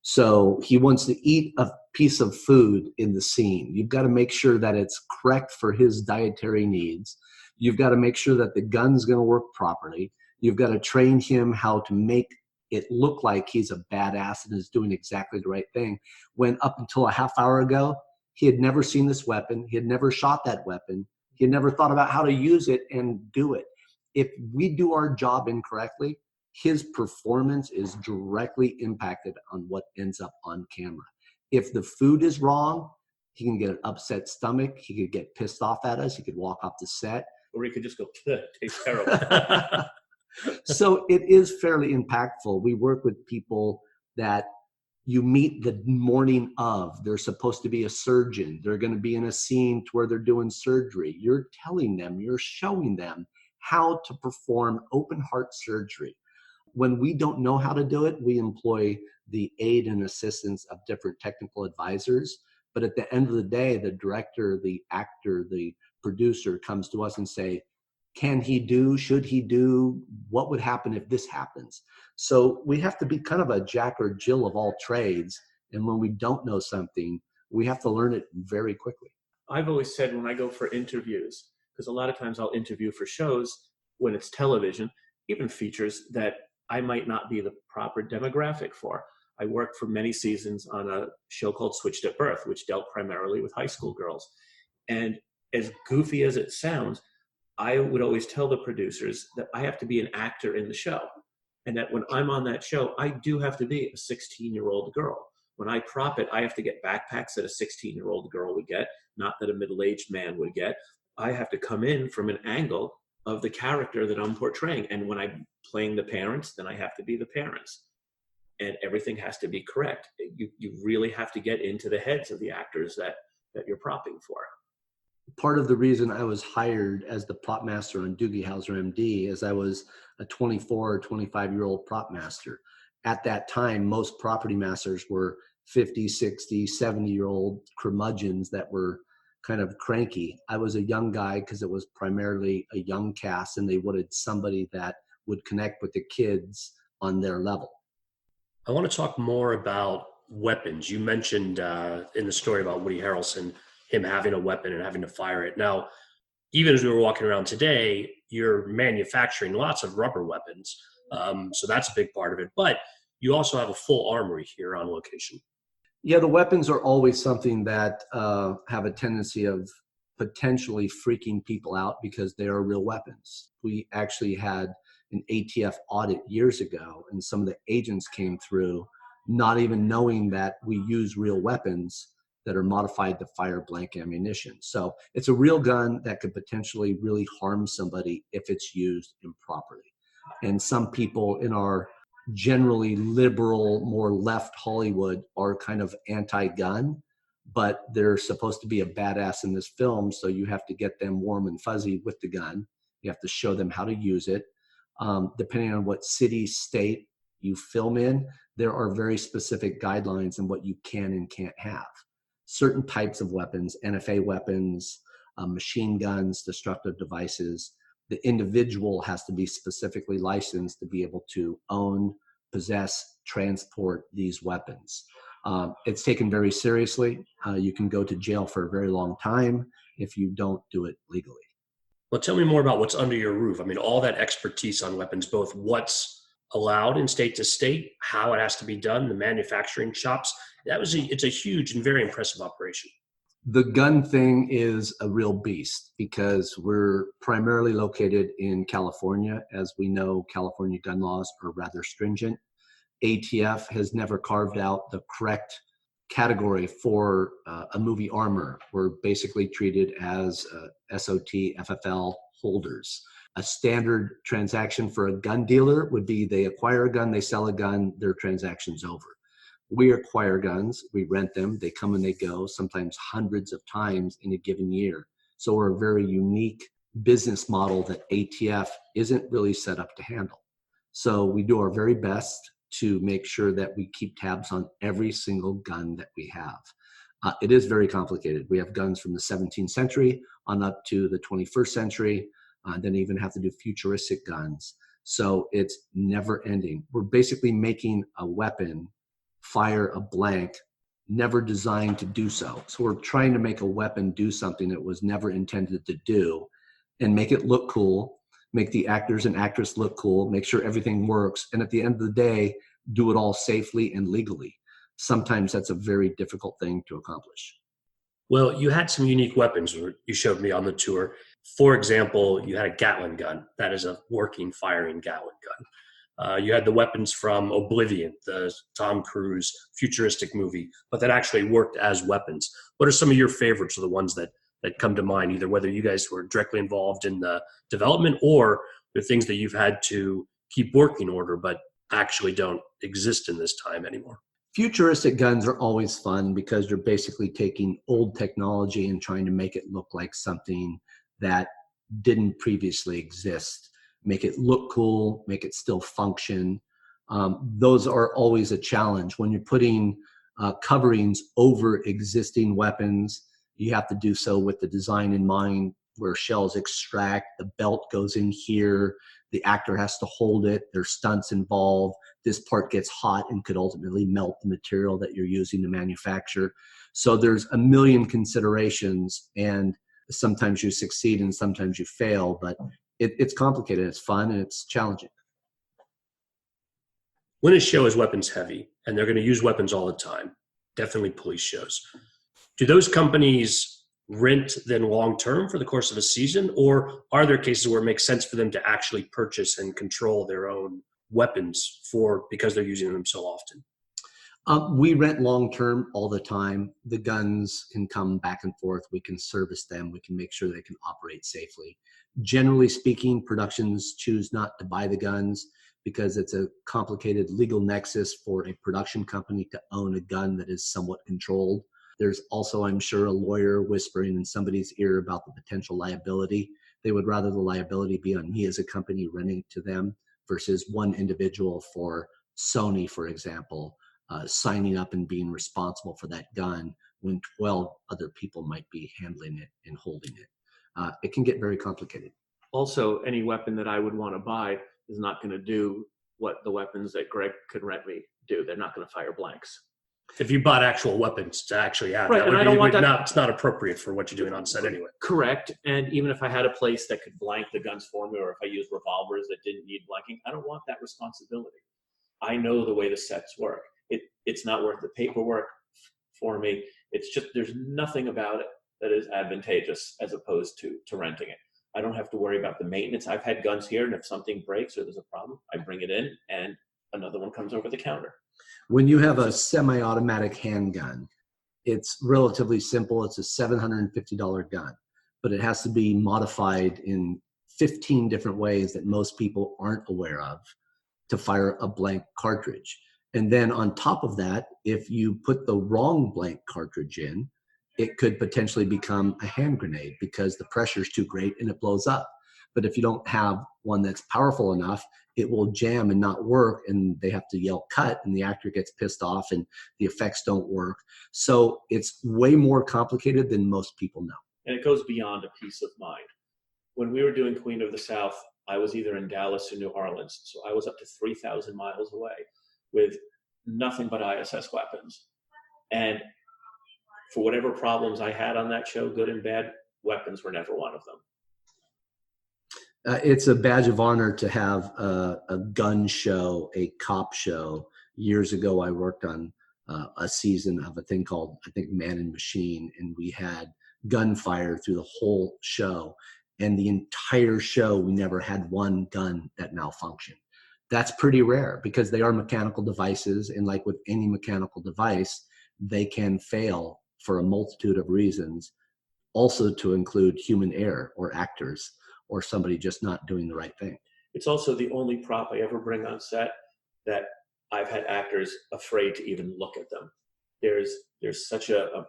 So he wants to eat a piece of food in the scene. You've got to make sure that it's correct for his dietary needs. You've got to make sure that the gun's going to work properly. You've got to train him how to make it look like he's a badass and is doing exactly the right thing. When up until a half hour ago, he had never seen this weapon. He had never shot that weapon. He had never thought about how to use it and do it. If we do our job incorrectly, his performance is directly impacted on what ends up on camera. If the food is wrong, he can get an upset stomach. He could get pissed off at us. He could walk off the set. Or he could just go, tastes terrible. So it is fairly impactful. We work with people that you meet the morning of. They're supposed to be a surgeon. They're going to be in a scene to where they're doing surgery. You're telling them, you're showing them how to perform open heart surgery. When we don't know how to do it, we employ the aid and assistance of different technical advisors. But at the end of the day, the director, the actor, the producer comes to us and say, can he do, should he do, what would happen if this happens? So we have to be kind of a Jack or Jill of all trades. And when we don't know something, we have to learn it very quickly. I've always said when I go for interviews, because a lot of times I'll interview for shows when it's television, even features that I might not be the proper demographic for. I worked for many seasons on a show called Switched at Birth, which dealt primarily with high school girls. And as goofy as it sounds, I would always tell the producers that I have to be an actor in the show. And that when I'm on that show, I do have to be a 16-year-old girl. When I prop it, I have to get backpacks that a 16-year-old girl would get, not that a middle-aged man would get. I have to come in from an angle of the character that I'm portraying. And when I'm playing the parents, then I have to be the parents. And everything has to be correct. You really have to get into the heads of the actors that you're propping for. Part of the reason I was hired as the prop master on Doogie Howser MD is I was a 24 or 25-year-old prop master. At that time, most property masters were 50, 60, 70-year-old curmudgeons that were kind of cranky. I was a young guy because it was primarily a young cast, and they wanted somebody that would connect with the kids on their level. I want to talk more about weapons. You mentioned in the story about Woody Harrelson, him having a weapon and having to fire it. Now, even as we were walking around today, you're manufacturing lots of rubber weapons. So that's a big part of it. But you also have a full armory here on location. Yeah, the weapons are always something that have a tendency of potentially freaking people out because they are real weapons. We actually had an ATF audit years ago, and some of the agents came through not even knowing that we use real weapons that are modified to fire blank ammunition. So it's a real gun that could potentially really harm somebody if it's used improperly. And some people in our generally liberal, more left Hollywood are kind of anti-gun, but they're supposed to be a badass in this film. So you have to get them warm and fuzzy with the gun. You have to show them how to use it. Depending on what city, state you film in, there are very specific guidelines on what you can and can't have. Certain types of weapons, NFA weapons, machine guns, destructive devices, the individual has to be specifically licensed to be able to own, possess, transport these weapons. It's taken very seriously. You can go to jail for a very long time if you don't do it legally. Well, tell me more about what's under your roof. I mean, all that expertise on weapons, both what's allowed in state to state, how it has to be done, the manufacturing shops. It's a huge and very impressive operation. The gun thing is a real beast because we're primarily located in California. As we know, California gun laws are rather stringent. ATF has never carved out the correct category for a movie armor. We're basically treated as SOT, FFL holders. A standard transaction for a gun dealer would be they acquire a gun, they sell a gun, their transaction's over. We acquire guns, we rent them, they come and they go, sometimes hundreds of times in a given year. So we're a very unique business model that ATF isn't really set up to handle. So we do our very best to make sure that we keep tabs on every single gun that we have. It is very complicated. We have guns from the 17th century on up to the 21st century, then even have to do futuristic guns. So it's never ending. We're basically making a weapon fire a blank, never designed to do so. So we're trying to make a weapon do something that was never intended to do and make it look cool, make the actors and actress look cool, make sure everything works, and at the end of the day, do it all safely and legally. Sometimes that's a very difficult thing to accomplish. Well, you had some unique weapons you showed me on the tour. For example, you had a Gatling gun. That is a working, firing Gatling gun. You had the weapons from Oblivion, the Tom Cruise futuristic movie, but that actually worked as weapons. What are some of your favorites, or the ones that come to mind, either whether you guys were directly involved in the development or the things that you've had to keep working order but actually don't exist in this time anymore? Futuristic guns are always fun because you're basically taking old technology and trying to make it look like something that didn't previously exist. Make it look cool, make it still function. Those are always a challenge. When you're putting coverings over existing weapons, you have to do so with the design in mind, where shells extract, the belt goes in here, the actor has to hold it, there's stunts involved, this part gets hot and could ultimately melt the material that you're using to manufacture. So there's a million considerations, and sometimes you succeed and sometimes you fail, but it's complicated, it's fun, and it's challenging. When a show is weapons heavy, and they're going to use weapons all the time, definitely police shows, do those companies rent then long-term for the course of a season, or are there cases where it makes sense for them to actually purchase and control their own weapons because they're using them so often? We rent long-term all the time. The guns can come back and forth. We can service them. We can make sure they can operate safely. Generally speaking, productions choose not to buy the guns because it's a complicated legal nexus for a production company to own a gun that is somewhat controlled. There's also, I'm sure, a lawyer whispering in somebody's ear about the potential liability. They would rather the liability be on me as a company renting to them versus one individual, for Sony, for example, signing up and being responsible for that gun when 12 other people might be handling it and holding it. It can get very complicated. Also, any weapon that I would want to buy is not going to do what the weapons that Gregg could rent me do. They're not going to fire blanks. If you bought actual weapons to actually have, Right, that and would I don't want that. not, it's not appropriate for what you're doing on set anyway. Correct. And even if I had a place that could blank the guns for me, or if I used revolvers that didn't need blanking, I don't want that responsibility. I know the way the sets work. It's not worth the paperwork for me. It's just, there's nothing about it that is advantageous as opposed to renting it. I don't have to worry about the maintenance. I've had guns here, and if something breaks or there's a problem, I bring it in and another one comes over the counter. When you have a semi-automatic handgun, it's relatively simple. It's a $750 gun, but it has to be modified in 15 different ways that most people aren't aware of to fire a blank cartridge. And then on top of that, if you put the wrong blank cartridge in, it could potentially become a hand grenade because the pressure is too great and it blows up. But if you don't have one that's powerful enough, it will jam and not work, and they have to yell cut, and the actor gets pissed off and the effects don't work. So it's way more complicated than most people know. And it goes beyond a peace of mind. When we were doing Queen of the South, I was either in Dallas or New Orleans. So I was up to 3,000 miles away with nothing but ISS weapons. And for whatever problems I had on that show, good and bad, weapons were never one of them. It's a badge of honor to have a gun show, a cop show. Years ago, I worked on a season of a thing called, I think, Man and Machine, and we had gunfire through the whole show. And the entire show, we never had one gun that malfunctioned. That's pretty rare because they are mechanical devices. And like with any mechanical device, they can fail for a multitude of reasons, also to include human error or actors or somebody just not doing the right thing. It's also the only prop I ever bring on set that I've had actors afraid to even look at them. There's such a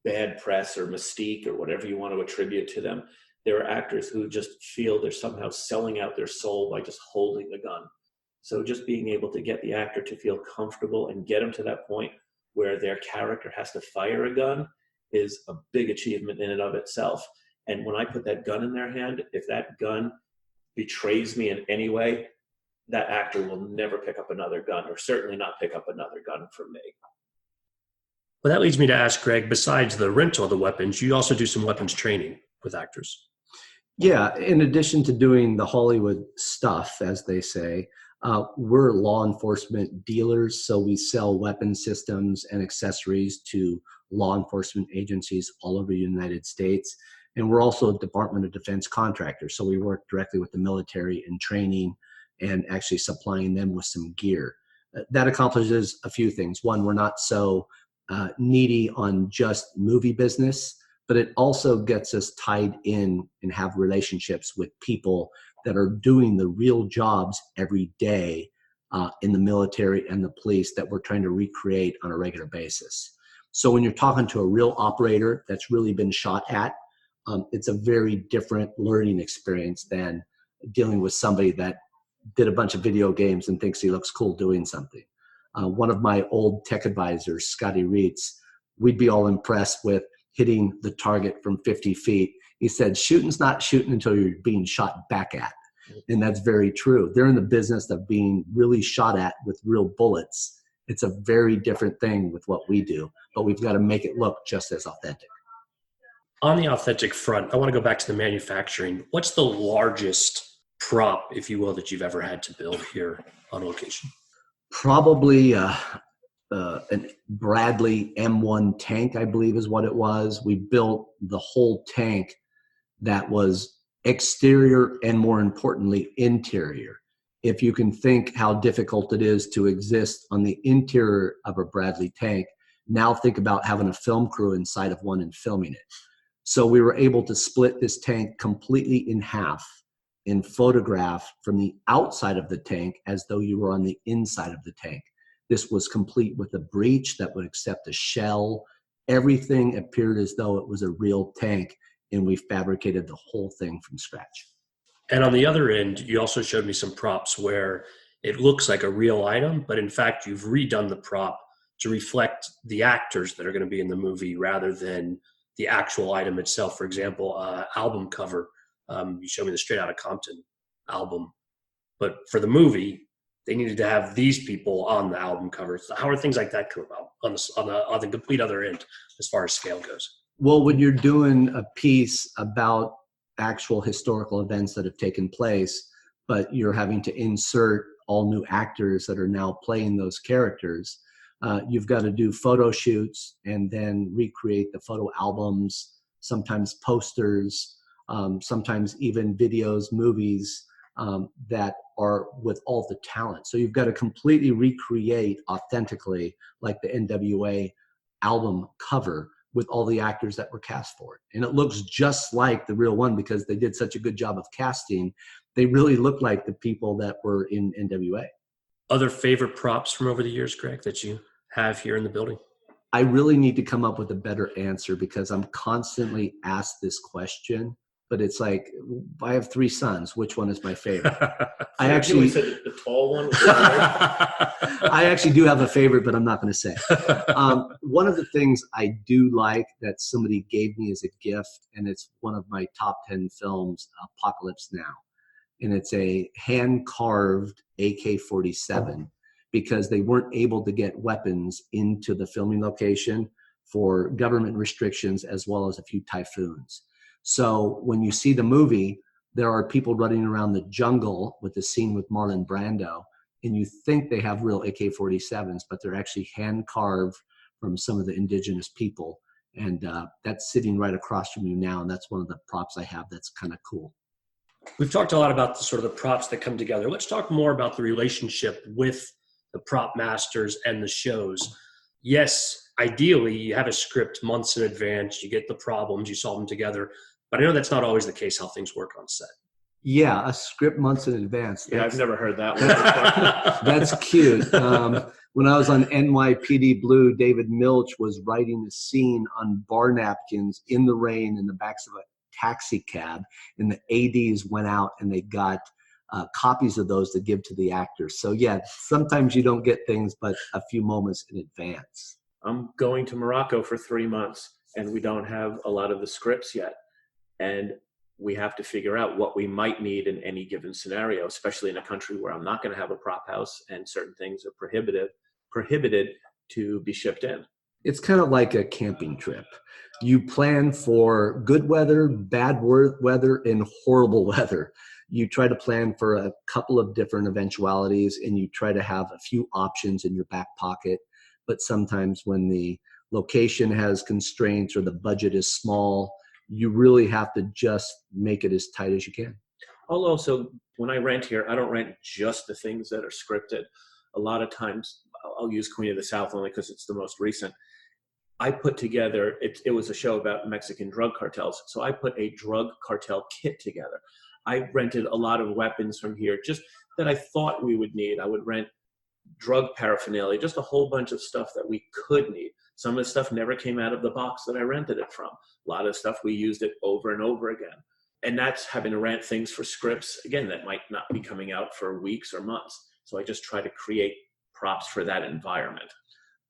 bad press or mystique or whatever you want to attribute to them. There are actors who just feel they're somehow selling out their soul by just holding the gun. So just being able to get the actor to feel comfortable and get them to that point where their character has to fire a gun is a big achievement in and of itself. And when I put that gun in their hand, if that gun betrays me in any way, that actor will never pick up another gun, or certainly not pick up another gun from me. Well, that leads me to ask Greg, besides the rental of the weapons, you also do some weapons training with actors. Yeah, in addition to doing the Hollywood stuff, as they say, we're law enforcement dealers, so we sell weapon systems and accessories to law enforcement agencies all over the United States. And we're also a Department of Defense contractor, so we work directly with the military in training and actually supplying them with some gear. That accomplishes a few things. One, we're not so needy on just movie business, but it also gets us tied in and have relationships with people that are doing the real jobs every day in the military and the police that we're trying to recreate on a regular basis. So when you're talking to a real operator that's really been shot at, it's a very different learning experience than dealing with somebody that did a bunch of video games and thinks he looks cool doing something. One of my old tech advisors, Scotty Reitz, we'd be all impressed with hitting the target from 50 feet. He said, shooting's not shooting until you're being shot back at. And that's very true. They're in the business of being really shot at with real bullets. It's a very different thing with what we do, but we've got to make it look just as authentic. On the authentic front, I want to go back to the manufacturing. What's the largest prop, if you will, that you've ever had to build here on location? Probably a Bradley M1 tank, I believe is what it was. We built the whole tank that was exterior and, more importantly, interior. If you can think how difficult it is to exist on the interior of a Bradley tank, now think about having a film crew inside of one and filming it. So we were able to split this tank completely in half and photograph from the outside of the tank as though you were on the inside of the tank. This was complete with a breech that would accept a shell. Everything appeared as though it was a real tank, and we fabricated the whole thing from scratch. And on the other end, you also showed me some props where it looks like a real item, but in fact, you've redone the prop to reflect the actors that are going to be in the movie rather than the actual item itself. For example, album cover. You showed me the Straight Outta Compton album. But for the movie, they needed to have these people on the album covers. How are things like that come about on the complete other end as far as scale goes? Well, when you're doing a piece about actual historical events that have taken place, but you're having to insert all new actors that are now playing those characters, you've got to do photo shoots and then recreate the photo albums, sometimes posters, sometimes even videos, movies that are with all the talent. So you've got to completely recreate authentically, like the NWA album cover, with all the actors that were cast for it. And it looks just like the real one because they did such a good job of casting. They really look like the people that were in NWA. Other favorite props from over the years, Greg, that you have here in the building? I really need to come up with a better answer because I'm constantly asked this question, but it's like, I have 3 sons. Which one is my favorite? I actually said the tall one. I actually do have a favorite, but I'm not going to say. One of the things I do like that somebody gave me as a gift, and it's one of my top 10 films, Apocalypse Now. And it's a hand-carved AK-47 because they weren't able to get weapons into the filming location for government restrictions as well as a few typhoons. So when you see the movie, there are people running around the jungle with the scene with Marlon Brando, and you think they have real AK-47s, but they're actually hand-carved from some of the indigenous people. And that's sitting right across from you now, and that's one of the props I have that's kind of cool. We've talked a lot about the sort of the props that come together. Let's talk more about the relationship with the prop masters and the shows. Yes, ideally, you have a script months in advance. You get the problems, you solve them together. But I know that's not always the case how things work on set. Yeah, a script months in advance. Yeah, I've never heard that one before. That's cute. When I was on NYPD Blue, David Milch was writing a scene on bar napkins in the rain in the backs of a taxi cab, and the ADs went out and they got copies of those to give to the actors. So yeah, sometimes you don't get things but a few moments in advance. I'm going to Morocco for 3 months, and we don't have a lot of the scripts yet. And we have to figure out what we might need in any given scenario, especially in a country where I'm not going to have a prop house and certain things are prohibited to be shipped in. It's kind of like a camping trip. You plan for good weather, bad weather, and horrible weather. You try to plan for a couple of different eventualities, and you try to have a few options in your back pocket. But sometimes when the location has constraints or the budget is small, you really have to just make it as tight as you can. I'll also, when I rent here, I don't rent just the things that are scripted. A lot of times, I'll use Queen of the South only because it's the most recent. I put together, it was a show about Mexican drug cartels, so I put a drug cartel kit together. I rented a lot of weapons from here, just that I thought we would need. I would rent drug paraphernalia, just a whole bunch of stuff that we could need. Some of the stuff never came out of the box that I rented it from. A lot of stuff we used it over and over again. And that's having to rent things for scripts, again, that might not be coming out for weeks or months. So I just try to create props for that environment.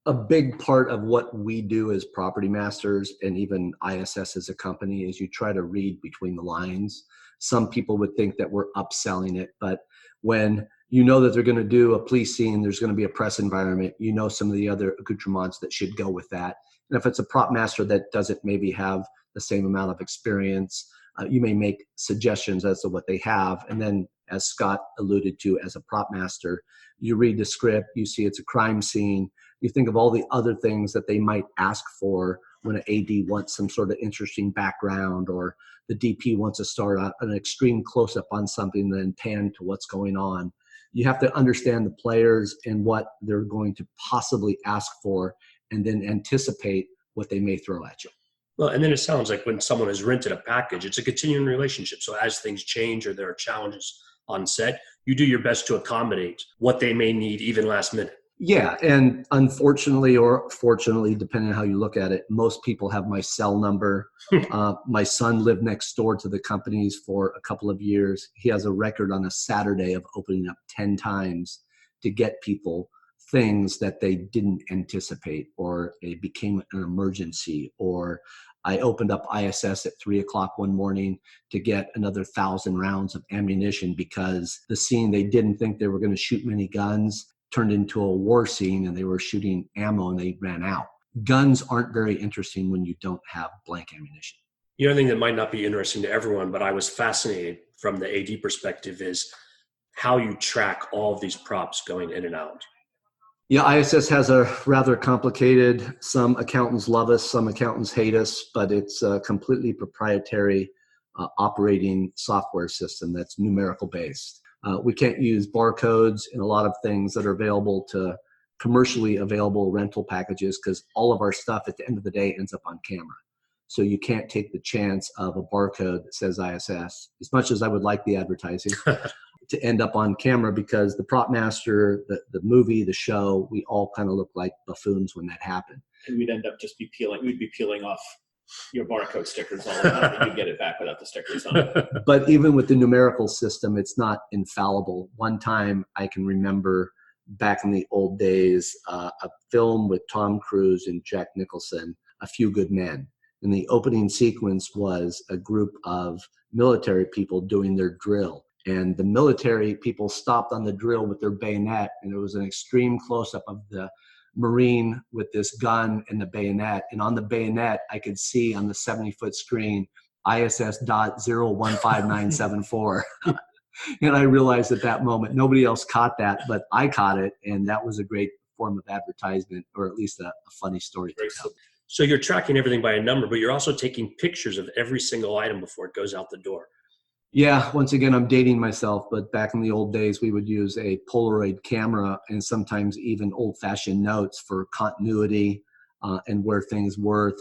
A big part of what we do as property masters and even ISS as a company is you try to read between the lines. Some people would think that we're upselling it, but when you know that they're going to do a police scene, there's going to be a press environment, you know some of the other accoutrements that should go with that. And if it's a prop master that doesn't maybe have the same amount of experience, you may make suggestions as to what they have. And then, as Scott alluded to, as a prop master, you read the script, you see it's a crime scene, you think of all the other things that they might ask for when an AD wants some sort of interesting background, or the DP wants to start an extreme close-up on something, then pan to what's going on. You have to understand the players and what they're going to possibly ask for, and then anticipate what they may throw at you. Well, and then it sounds like when someone has rented a package, it's a continuing relationship. So as things change or there are challenges on set, you do your best to accommodate what they may need even last minute. Yeah, and unfortunately or fortunately, depending on how you look at it, most people have my cell number. My son lived next door to the companies for a couple of years. He has a record on a Saturday of opening up 10 times to get people things that they didn't anticipate, or it became an emergency, or I opened up ISS at 3:00 one morning to get another 1,000 rounds of ammunition because the scene they didn't think they were going to shoot many guns turned into a war scene and they were shooting ammo and they ran out. Guns aren't very interesting when you don't have blank ammunition. The other thing that might not be interesting to everyone, but I was fascinated from the AD perspective, is how you track all of these props going in and out. Yeah, ISS has a rather complicated, some accountants love us, some accountants hate us, but it's a completely proprietary operating software system that's numerical based. We can't use barcodes in a lot of things that are available to commercially available rental packages because all of our stuff at the end of the day ends up on camera. So you can't take the chance of a barcode that says ISS, as much as I would like the advertising, to end up on camera, because the prop master, the movie, the show, we all kind of look like buffoons when that happened. And we'd end up we'd be peeling off your barcode stickers all the time, and you'd get it back without the stickers on it. But even with the numerical system, it's not infallible. One time I can remember back in the old days, a film with Tom Cruise and Jack Nicholson, A Few Good Men. And the opening sequence was a group of military people doing their drill. And the military people stopped on the drill with their bayonet, and it was an extreme close-up of the Marine with this gun and the bayonet. And on the bayonet, I could see on the 70-foot screen, ISS.015974. And I realized at that moment, nobody else caught that, but I caught it. And that was a great form of advertisement, or at least a funny story to tell. So you're tracking everything by a number, but you're also taking pictures of every single item before it goes out the door. Yeah, once again, I'm dating myself, but back in the old days, we would use a Polaroid camera and sometimes even old-fashioned notes for continuity and where things were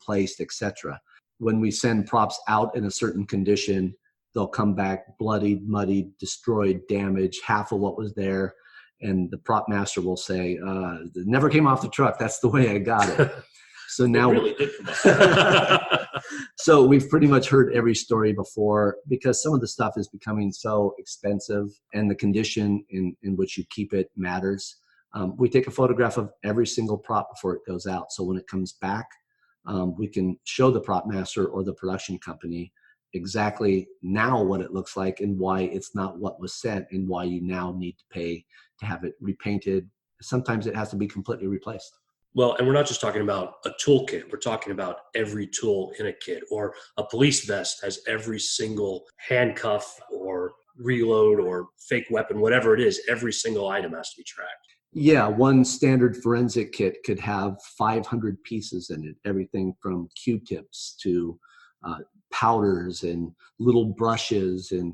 placed, etc. When we send props out in a certain condition, they'll come back bloodied, muddied, destroyed, damaged, half of what was there. And the prop master will say, it never came off the truck. That's the way I got it. So now, it really did come off. So we've pretty much heard every story before, because some of the stuff is becoming so expensive and the condition in which you keep it matters. We take a photograph of every single prop before it goes out. So when it comes back, we can show the prop master or the production company exactly now what it looks like and why it's not what was sent and why you now need to pay to have it repainted. Sometimes it has to be completely replaced. Well, and we're not just talking about a toolkit. We're talking about every tool in a kit, or a police vest has every single handcuff or reload or fake weapon, whatever it is, every single item has to be tracked. Yeah, one standard forensic kit could have 500 pieces in it, everything from Q-tips to powders and little brushes and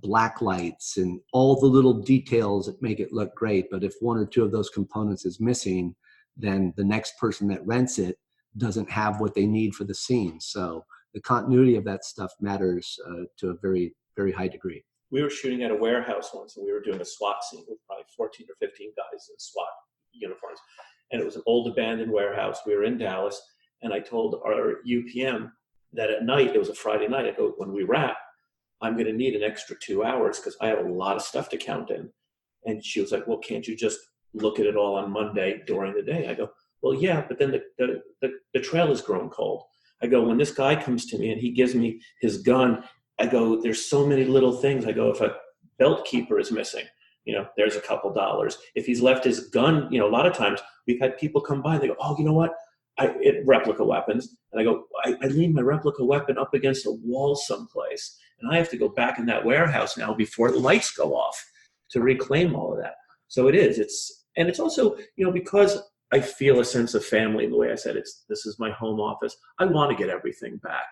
black lights and all the little details that make it look great. But if one or two of those components is missing, then the next person that rents it doesn't have what they need for the scene. So the continuity of that stuff matters to a very, very high degree. We were shooting at a warehouse once, and we were doing a SWAT scene with probably 14 or 15 guys in SWAT uniforms. And it was an old abandoned warehouse. We were in Dallas, and I told our UPM that at night, it was a Friday night, I go, when we wrap, I'm going to need an extra 2 hours because I have a lot of stuff to count in. And she was like, well, can't you just look at it all on Monday during the day? I go, well, yeah, but then the trail has grown cold. I go, when this guy comes to me and he gives me his gun, I go, there's so many little things. I go, if a belt keeper is missing, there's a couple dollars. If he's left his gun, a lot of times we've had people come by and they go, oh, you know what? Replica weapons. And I go, I leave my replica weapon up against a wall someplace, and I have to go back in that warehouse now before the lights go off to reclaim all of that. So it's also, because I feel a sense of family in the way I said this is my home office. I want to get everything back.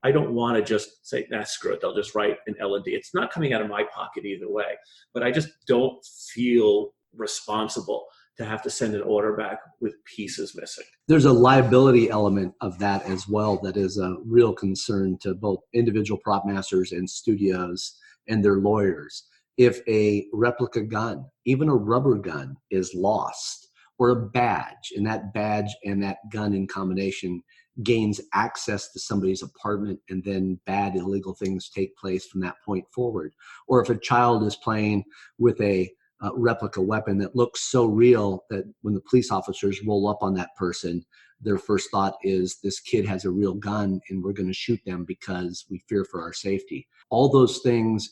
I don't want to just say, screw it, they'll just write an L&D. It's not coming out of my pocket either way, but I just don't feel responsible to have to send an order back with pieces missing. There's a liability element of that as well that is a real concern to both individual prop masters and studios and their lawyers. If a replica gun, even a rubber gun, is lost, or a badge, and that badge and that gun in combination gains access to somebody's apartment, and then bad illegal things take place from that point forward. Or if a child is playing with a replica weapon that looks so real that when the police officers roll up on that person, their first thought is, this kid has a real gun and we're going to shoot them because we fear for our safety. All those things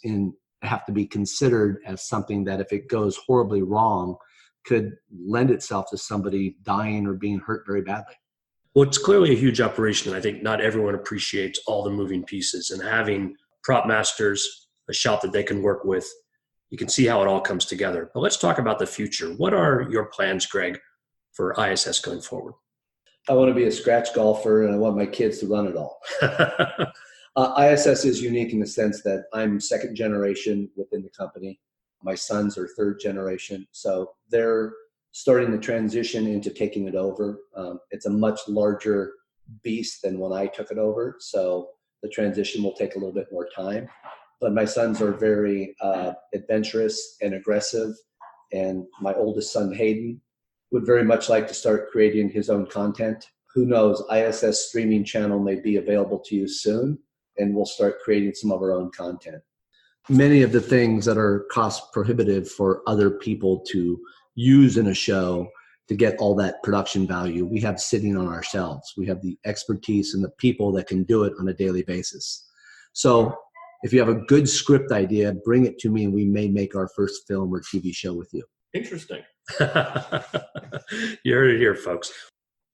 have to be considered as something that if it goes horribly wrong, could lend itself to somebody dying or being hurt very badly. Well, it's clearly a huge operation, and I think not everyone appreciates all the moving pieces. And having prop masters, a shop that they can work with, you can see how it all comes together. But let's talk about the future. What are your plans, Gregg, for ISS going forward? I want to be a scratch golfer, and I want my kids to run it all. ISS is unique in the sense that I'm second generation within the company. My sons are third generation. So they're starting the transition into taking it over. It's a much larger beast than when I took it over. So the transition will take a little bit more time. But my sons are very adventurous and aggressive. And my oldest son, Hayden, would very much like to start creating his own content. Who knows, ISS streaming channel may be available to you soon, and we'll start creating some of our own content. Many of the things that are cost prohibitive for other people to use in a show to get all that production value, we have sitting on our shelves. We have the expertise and the people that can do it on a daily basis. So if you have a good script idea, bring it to me and we may make our first film or TV show with you. Interesting. You heard it here, folks.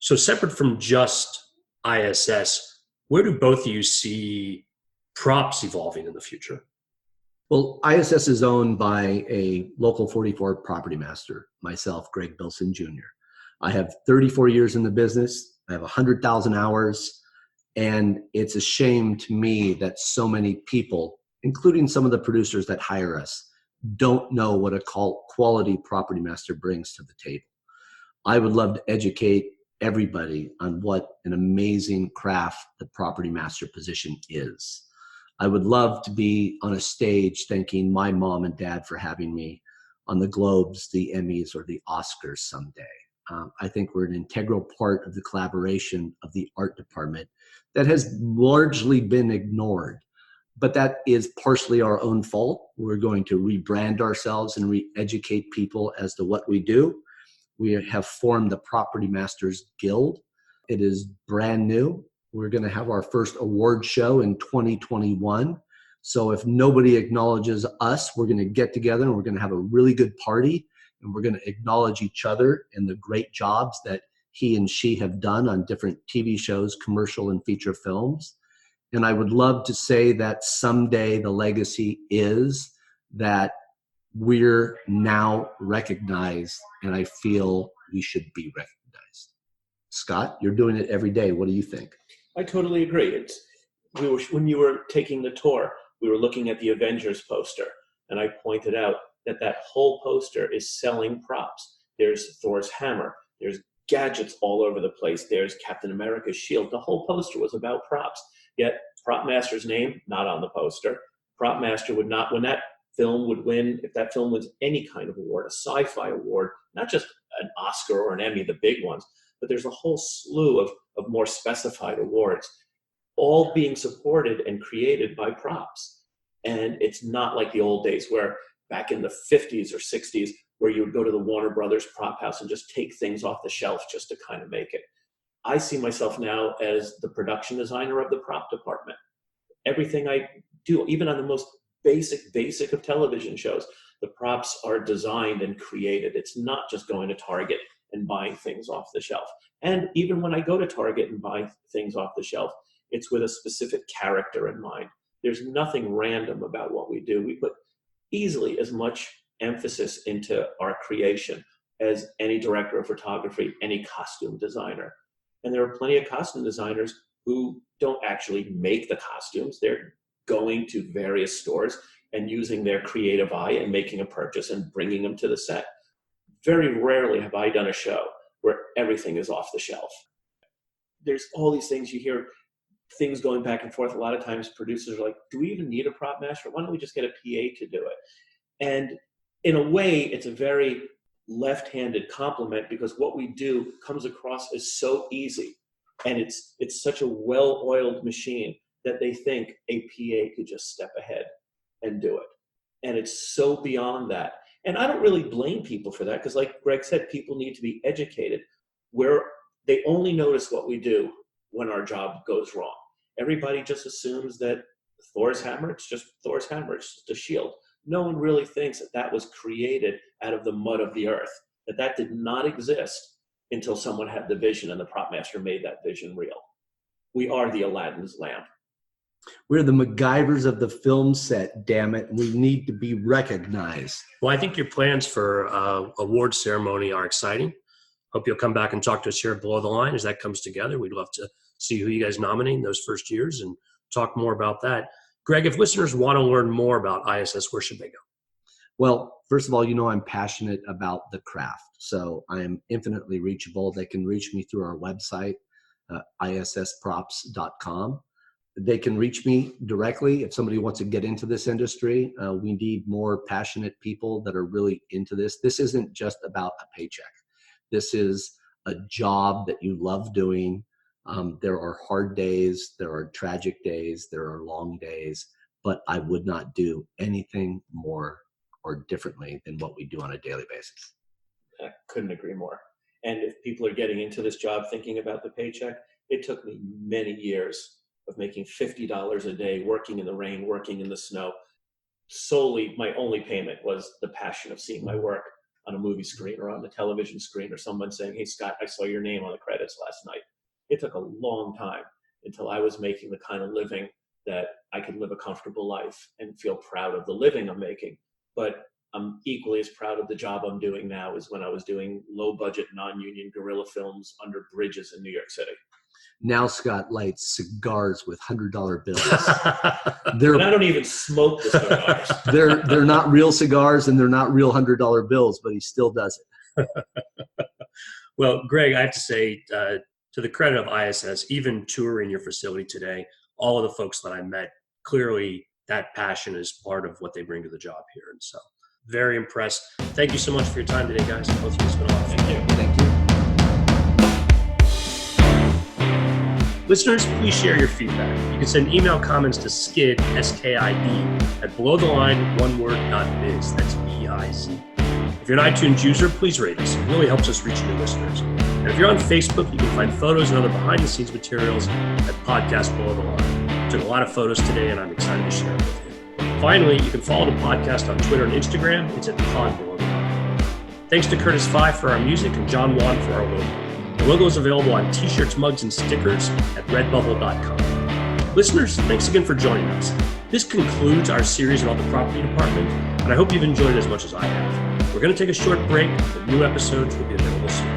So separate from just ISS, where do both of you see props evolving in the future? Well, ISS is owned by a local 44 property master, myself, Gregg Bilson Jr. I have 34 years in the business. I have 100,000 hours. And it's a shame to me that so many people, including some of the producers that hire us, don't know what a quality property master brings to the table. I would love to educate everybody on what an amazing craft the property master position is. I would love to be on a stage thanking my mom and dad for having me on the Globes, the Emmys, or the Oscars someday. I think we're an integral part of the collaboration of the art department that has largely been ignored. But that is partially our own fault. We're going to rebrand ourselves and re-educate people as to what we do. We have formed the Property Masters Guild. It is brand new. We're going to have our first award show in 2021. So if nobody acknowledges us, we're going to get together and we're going to have a really good party. And we're going to acknowledge each other and the great jobs that he and she have done on different TV shows, commercial and feature films. And I would love to say that someday the legacy is that we're now recognized, and I feel we should be recognized. Scott, you're doing it every day. What do you think? I totally agree. When you were taking the tour, we were looking at the Avengers poster, and I pointed out that whole poster is selling props. There's Thor's hammer. There's gadgets all over the place. There's Captain America's shield. The whole poster was about props. Yet prop master's name, not on the poster. Prop master would not, when that film would win, if that film wins any kind of award, a sci-fi award, not just an Oscar or an Emmy, the big ones, but there's a whole slew of more specified awards, all being supported and created by props. And it's not like the old days where back in the 50s or 60s, where you would go to the Warner Brothers prop house and just take things off the shelf just to kind of make it. I see myself now as the production designer of the prop department. Everything I do, even on the most basic of television shows, the props are designed and created. It's not just going to Target and buying things off the shelf. And even when I go to Target and buy things off the shelf, it's with a specific character in mind. There's nothing random about what we do. We put easily as much emphasis into our creation as any director of photography, any costume designer. And there are plenty of costume designers who don't actually make the costumes. They're going to various stores and using their creative eye and making a purchase and bringing them to the set. Very rarely have I done a show where everything is off the shelf. There's all these things you hear, things going back and forth. A lot of times producers are like, do we even need a prop master? Why don't we just get a PA to do it? And in a way, it's a very left-handed compliment because what we do comes across as so easy. And it's such a well-oiled machine that they think a PA could just step ahead and do it. And it's so beyond that. And I don't really blame people for that, because like Greg said, people need to be educated. Where they only notice what we do when our job goes wrong. Everybody just assumes that Thor's hammer, it's just Thor's hammer, it's just a shield. No one really thinks that that was created out of the mud of the earth, that that did not exist until someone had the vision and the prop master made that vision real. We are the Aladdin's lamp. We're the MacGyvers of the film set, damn it. We need to be recognized. Well, I think your plans for award ceremony are exciting. Hope you'll come back and talk to us here at Below the Line as that comes together. We'd love to see who you guys nominate in those first years and talk more about that. Greg, if listeners want to learn more about ISS, where should they go? Well, first of all, you know I'm passionate about the craft, so I am infinitely reachable. They can reach me through our website, issprops.com. They can reach me directly if somebody wants to get into this industry. We need more passionate people that are really into this. This isn't just about a paycheck. This is a job that you love doing. There are hard days, there are tragic days, there are long days, but I would not do anything more or differently than what we do on a daily basis. I couldn't agree more. And if people are getting into this job thinking about the paycheck, it took me many years of making $50 a day, working in the rain, working in the snow. Solely, my only payment was the passion of seeing my work on a movie screen or on the television screen, or someone saying, "Hey, Scott, I saw your name on the credits last night." It took a long time until I was making the kind of living that I could live a comfortable life and feel proud of the living I'm making. But I'm equally as proud of the job I'm doing now as when I was doing low-budget, non-union guerrilla films under bridges in New York City. Now Scott lights cigars with $100 bills. And I don't even smoke the cigars. They're not real cigars and they're not real $100 bills, but he still does it. Well, Greg, I have to say, to the credit of ISS, even touring your facility today, all of the folks that I met, clearly that passion is part of what they bring to the job here. And so very impressed. Thank you so much for your time today, guys. Hopefully it's been a lot of fun. Thank you. Thank you. Listeners, please share your feedback. You can send email comments to skid, S-K-I-D, at belowtheline.biz. That's B-I-Z. If you're an iTunes user, please rate us. It really helps us reach new listeners. And if you're on Facebook, you can find photos and other behind-the-scenes materials at Podcast Below the Line. Took a lot of photos today, and I'm excited to share it with you. Finally, you can follow the podcast on Twitter and Instagram. It's at Pod Below the Line. Thanks to Curtis Five for our music and John Wan for our logo. The logo is available on t-shirts, mugs, and stickers at redbubble.com. Listeners, thanks again for joining us. This concludes our series about the property department, and I hope you've enjoyed it as much as I have. We're going to take a short break, but new episodes will be available soon.